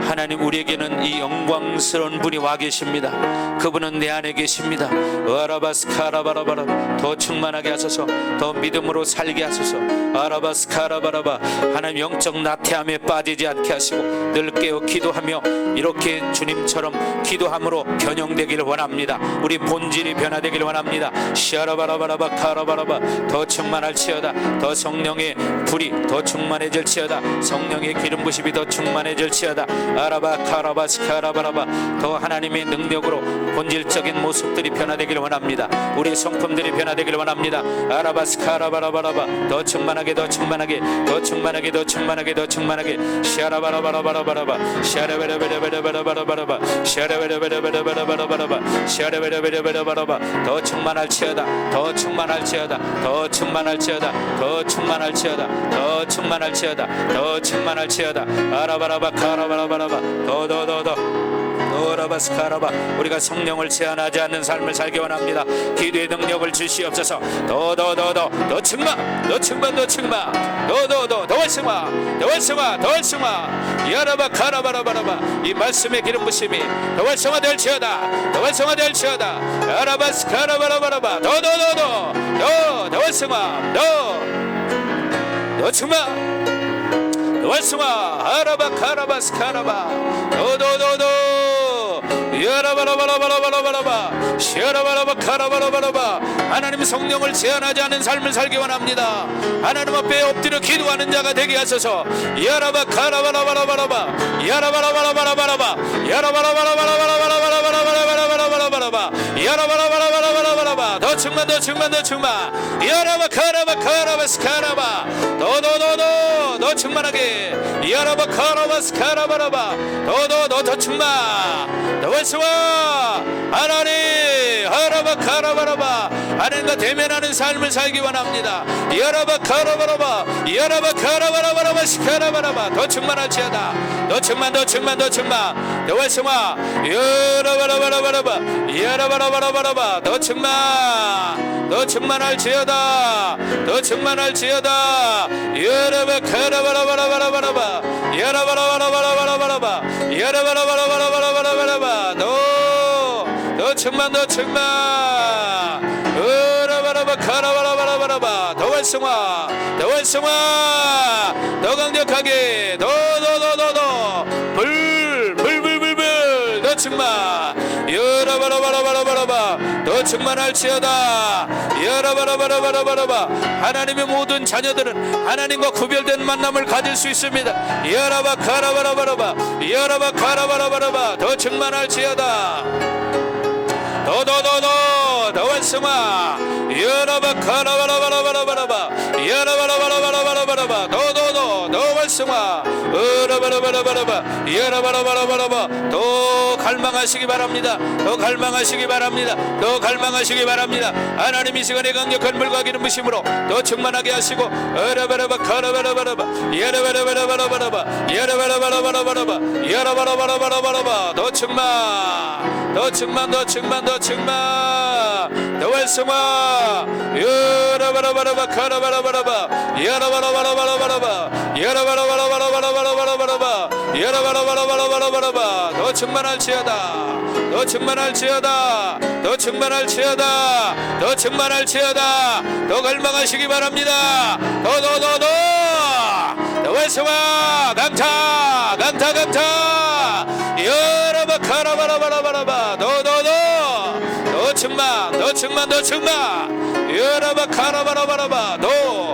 하나님, 우리에게는 이 영광스러운 분이 와 계십니다. 그분은 내 안에 계십니다. 아라바스카라바라바라. 더 충만하게 하소서. 더 믿음으로 살게 하소서. 아라바스카라바라바. 하나님, 영적 나태함에 빠지지 않게 하시고 늘 깨어 기도하며 이렇게 주님처럼 기도함으로 변형되기를 원합니다. 우리 본질이 변화되기를 원합니다. 시아라바라바라바 카라바라바. 더 충만할지어다. 더 성령의 불이 더 충만해질지어다. 성령의 기름 부심이 더 충만해질지어다. 아라바 카라바스카라바라바. 더 하나님의 능력으로 본질적인 모습들이 변화되기를 원합니다. 우리 성품들이 변화되기를 원합니다. 아라바스카라바라바라바. 더 충만하게 더 충만하게 더 충만하게 더 충만하게 더 충만하게. 시아라바라바라바라바라바. 시아라바라바라바라바라바라바. 시아라바라바라바라바라바라바. 시아라바라바라바라바라바. 더 충만할지어다. 더 충만할지어다. 더 충만할지어다. 더 충만할지어다. 더 충만할지어다. 더 충만할지어다. 아라바라바 카라바라바라바. 더 오라바스카라바. 우리가 성령을 제한하지 않는 삶을 살기 원합니다. 기도의 능력을 주시옵소서. 더 충만, 더 충만, 더 충만, 더 활성화, 더 활성화, 더 활성화. 야라바 카라바라바라바. 이 말씀의 기름 부심이 더 활성화될지어다. 더 활성화될지어다. 아라바스카라바라바라바. 더 활성화, 더 충만, 더 활성화. 아라바 카라바스카라바. 더 야라바라바라바라바라바. 시아라바라바 카라바라바라바. 하나님, 성령을 제한하지 않은 삶을 살기 원합니다. 하나님 앞에 엎드려 기도하는 자가 되게 하소서. 야라바 카라바라바라바라바. 야라바라바라바라바라바. 야라바라바라바라바라바라바라바라바라바라바라바. 야라바라바라바라바라바라바. 더 충만, 더 충만, 더 충만. 야라바 카라바 카라바스카라바. 더 충만하게. 야라바 카라바스카라바라바. 더 충만, 더 활성화. 하나님, 하라바 카라바라바. 하나님과 대면하는 삶을 살기 원합니다. 야라바 카라바라바. 야라바 카라바라바라바 시카라바라바. 더 충만할지어다. 더 충만, 더 충만, 더 충만, 더 활성화. 야라바라바라바라바. 야라바라바라바라바. 더 충만, 더 충만할지어다. 더 충만할지어다. 야라바 카라바라바라바라바. 야라바라바라바라바라바. 야라바라바라바라바라바라바. 더 충만, 더 충만. 으라바라바 카라바라바라바라바. 더 활성화, 더 활성화. 더 강력하게. 불. 더 충만 여라바라바라바라바라바 더 충만할지어다 여라바라바라바라바라바 하나님의 모든 자녀들은 하나님과 구별된 만남을 가질 수 있습니다. 여라바 카라바라바라바 여라바 카라바라바라바 더 충만할지어다 더 활성화 여라바 카라바라바라바라바 여라바라바라바라바라바 더 활성화 여라바라바라바라바 여라바라바라바라바 더 갈망하시기 바랍니다. 더 갈망하시기 바랍니다. 더 갈망하시기 바랍니다. 하나님 이 시간에 강력한 물과 기름 부심으로 더 충만하게 하시고 여라바라바 카라바라바라바 여라바라바라바라바 여라바라바라바라바 여라바라바라바라바 더 충만 더 충만 더 충만 더 충만 더 활성화 여라바라바라바 카라바라바라바 여라바라바라바라바라바 여라바라바라바라바라바라바 여라바라바라바라바라바 더 충만할지어다 더 충만할지어다 더 충만할지어다 더 충만할지어다 더 갈망하시기 바랍니다. 더 활성화 강타 강타 강타 여라바 카라바라바라바라바 더 충만 더 충만 더 충만 여라바 카라바라바라바 더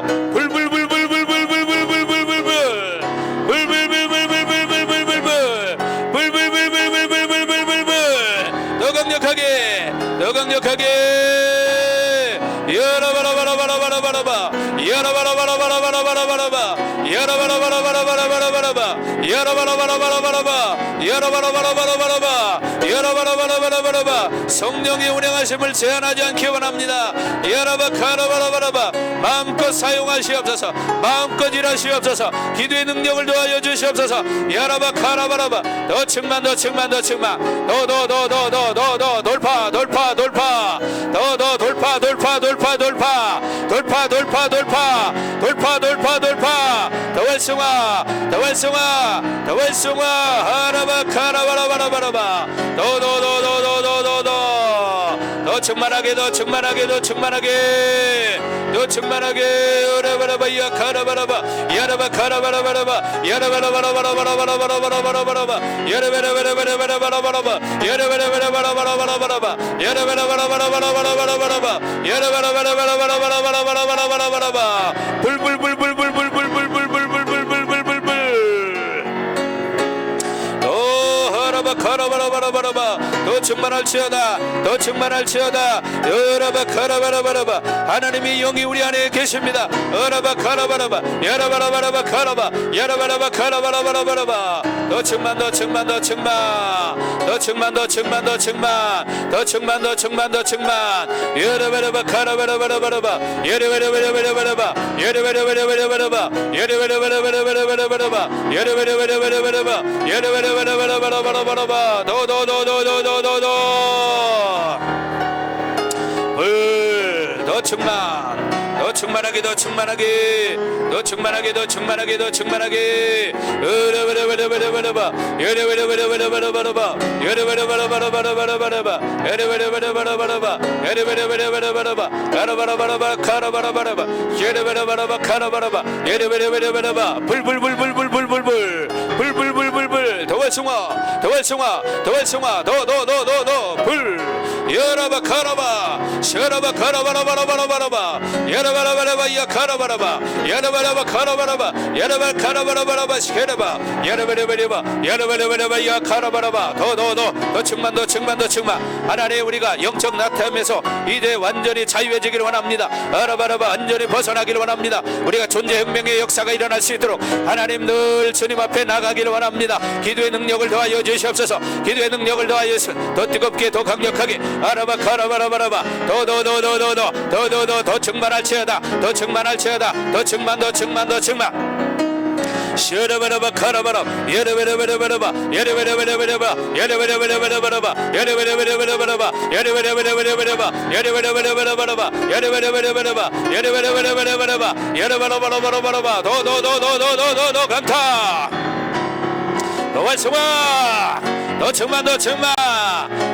더 강력하게 여라바라바라바라바라바 여라바라바라바라바라바라바 여라바라바라바라바라바라바 여라바라바라바라바라바 여라바라바라바라바라바 여라바라바라바라바라바 성령의 운행하심을 제한하지 않기 원합니다. 여라바 카라바라바라바 마음껏 사용하시옵소서. 마음껏 일하시옵소서. 기도의 능력을 도와여 주시옵소서. 여라바 카라바라바 더 충만 더 충만 더 충만 더 돌파 돌파 돌파 더 돌파 돌파 돌파 돌파 돌파 돌파 돌파 돌파 돌파 돌파 더 활성화 더 활성화 더 활성화 하라바 카라바라바라바라바 더 충만하게 더 충만하게 더 충만하게 더 충만하게 여라바라바 야카라바라바 야라바 카라바라바라바 야라바라바라바라바라바라바라바라바라바 야라바라바라바라바라바라바라바 야라바라바라바라바라바라바라바 야라바라바라바라바라바라바라바라바 야라바라바라바라바라바라바라바라바라바 불불불불불불불불불불불불불불불불불 카라바라바라바라바 더 충만할지어다 더 충만할지어다 여라바 카라바라바라바 하나님의 영이 우리 안에 계십니다. 여라바 카라바라바 여라바라바라바 카라바 여라바라바 카라바라바라바라바 더 충만 더 충만 더 충만 더 충만 더 충만 더 충만 더 충만 더 충만 더 충만 여라바라바 카라바라바라바라바 여라바라바라바라바 여라바라바라바라바 여라바라바라바라바라바라바 여라바라바라바라바라바 여라바라바라바라바라바라바 더 충만 더 충만하게 더 충만하게 더 충만하게 더 충만하게 더 충만하게 여라바라바라바라바라바 여라바라바라바라바라바라바 여라바라바라바라바라바라바 여라바라바라바라바라바 여라바라바라바라바라바 카라바라바라바 카라바라바라바 여라바라바라바 카라바라바 여라바라바라바라바 불불불불불불불불 불불불불불 더 활성화 더 활성화 더 활성화 더불 여라바 카라바 셔라바 카라바라바라바라바라바 여라바라바라바 야 카라바라바 여라바라바 카라바라바 여라바 카라바라바라바 셔라바 여라바라바라바 여라바라바라바 야 카라바라바 더 충만 더 충만 더 충만 하나님 우리가 영적 나타남에서 이제 완전히 자유해지기를 원합니다. 여라바라바 완전히 벗어나기를 원합니다. 우리가 존재 혁명의 역사가 일어날 수 있도록 하나님 늘 주님 앞에 나가기를 원합니다. 기도의 능력을 더하여 주시옵소서. 기도의 능력을 더하여 더 뜨겁게 더 강력하게 아라바 카라바라바라바 더 충만할지어다 더 충만할지어다 더 충만 더 충만 더 충만 셔라바라바 카라바라 여라바라바라바라바 여라바라바라바라바 여라바라바라바라바 여라바라바라바라바 여라바라바라바라바 여라바라바라바라바 여라바라바라바라바 여라바라바라바라바 여라바라바라바라바 더 강타 더 활성화 더 충만 더 충만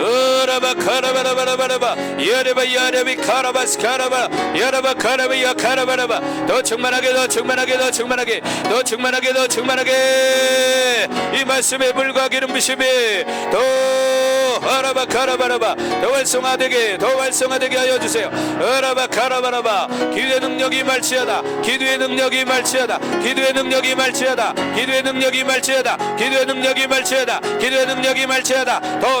으라바 카라바라바라바라바 야레바 야레비 카라바스 카라바 야라바 카라비야 카라바라바 더 충만하게 더 충만하게 더 충만하게 더 충만하게 더 충만하게 이 말씀에 불과 기름 부심이 더 아라바 카라바라바 더 활성화되게 더 활성화되게 하여 주세요. 아라바 카라바라바 기도의 능력이 말치하다 기도의 능력이 말치하다 기도의 능력이 말치하다 기도의 능력이 말치하다 기도의 능력이 말치하다 기도의 능력이 말치하다 더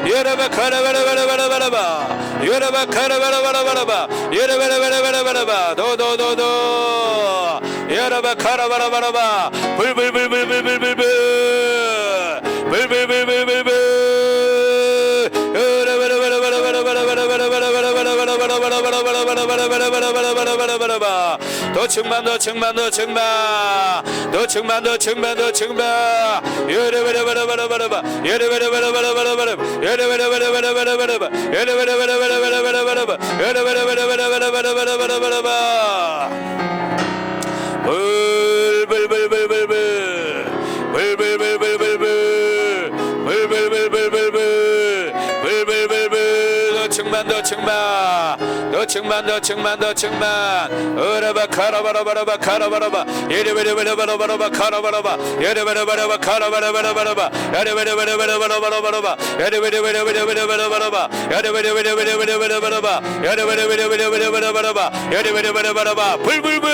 여라바 카라바라바라바라바 여라바 카라바라바라바라바 여라바라바라바라바라바 더 여라바 카라바라바라바 불불불불불불불불 불불불불불불 더 충만 더 충만 더 충만 더 충만 더 충만 더 충만 여레베레베레베레베레바 여레베레베레베레베레베레바 여레베레베레베레베레베레바 여레베레베레베레베레베레바 여레베레베레베레베레베레베레바 불불불불불불 더 충만 더 충만 더 충만 어라바 카라바라바라바 카라바라바 예레베레베레바라바라바 카라바라바 예레베레베레바 카라바라바라바라바 야레베레베레베레바라바라바 야레베레베레베레바라바라바 야레베레베레베레바라바라바 야레베레베레베레바라바라바 야레베레베레바라바 불불불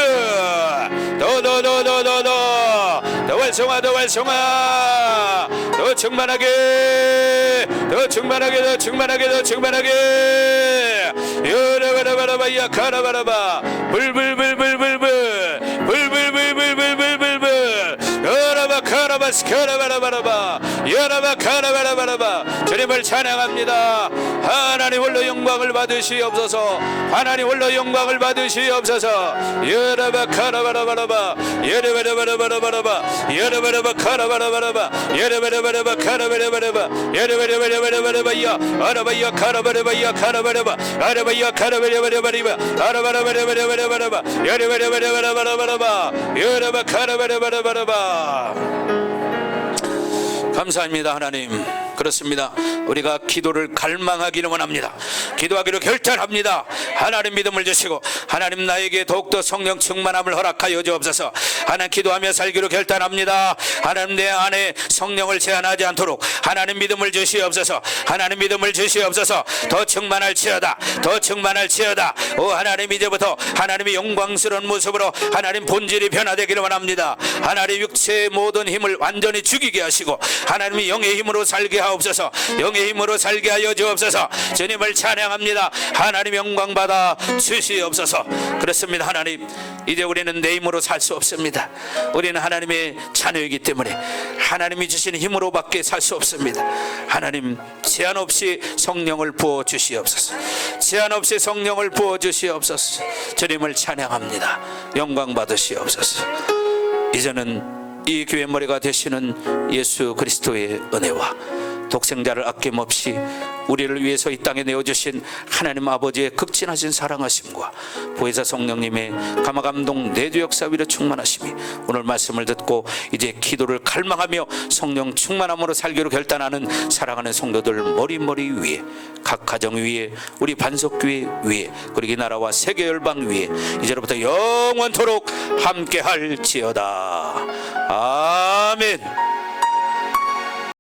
더 활성화 더 활성화 더 충만하게 더 충만하게 더 충만하게 더 충만하게 여라바라바라바야 카라바라바 불불불불불불 불불불불불불불 여라바 카라바스 카라바라바라바 여라바 카라바라바라바 주님을 찬양합니다. 하나님 홀로 영광을 받으시옵소서. 하나님 홀로 영광을 받으시옵소서. 여라바 카라바라바라바 여라바라바라바라바 여라바라바 카라바라바라바 여라바라바라바 카라바라바라바 여라바라바라바라바야 아라바야 카라바라바야 카라바라바 아라바야 카라바라바라바리바 아라바라바라바라바라바 여라바라바라바라바라바 여라바 카라바라바라바라바. 감사합니다. 하나님 그렇습니다. 우리가 기도를 갈망하기를 원합니다. 기도하기로 결단합니다. 하나님 믿음을 주시고 하나님 나에게 더욱더 성령 충만함을 허락하여 주옵소서. 하나님 기도하며 살기로 결단합니다. 하나님 내 안에 성령을 제한하지 않도록 하나님 믿음을 주시옵소서. 하나님 믿음을 주시옵소서. 더 충만할지어다 더 충만할지어다. 오 하나님 이제부터 하나님의 영광스러운 모습으로 하나님 본질이 변화되기를 원합니다. 하나님 육체의 모든 힘을 완전히 죽이게 하시고 하나님이 영의 힘으로 살게 하옵소서. 영의 힘으로 살게 하여 주옵소서. 주님을 찬양합니다. 하나님 영광 받아 주시옵소서. 그렇습니다. 하나님 이제 우리는 내 힘으로 살 수 없습니다. 우리는 하나님의 자녀이기 때문에 하나님이 주시는 힘으로밖에 살 수 없습니다. 하나님 제한 없이 성령을 부어 주시옵소서. 제한 없이 성령을 부어 주시옵소서. 주님을 찬양합니다. 영광 받으시옵소서. 이제는 이 교회 머리가 되시는 예수 그리스도의 은혜와 독생자를 아낌없이 우리를 위해서 이 땅에 내어주신 하나님 아버지의 극진하신 사랑하심과 보혜사 성령님의 감화감동 내주 역사 위로 충만하심이 오늘 말씀을 듣고 이제 기도를 갈망하며 성령 충만함으로 살기로 결단하는 사랑하는 성도들 머리 위에, 각 가정 위에, 우리 반석교회 위에, 그리고 이 나라와 세계 열방 위에 이제로부터 영원토록 함께할지어다. 아멘.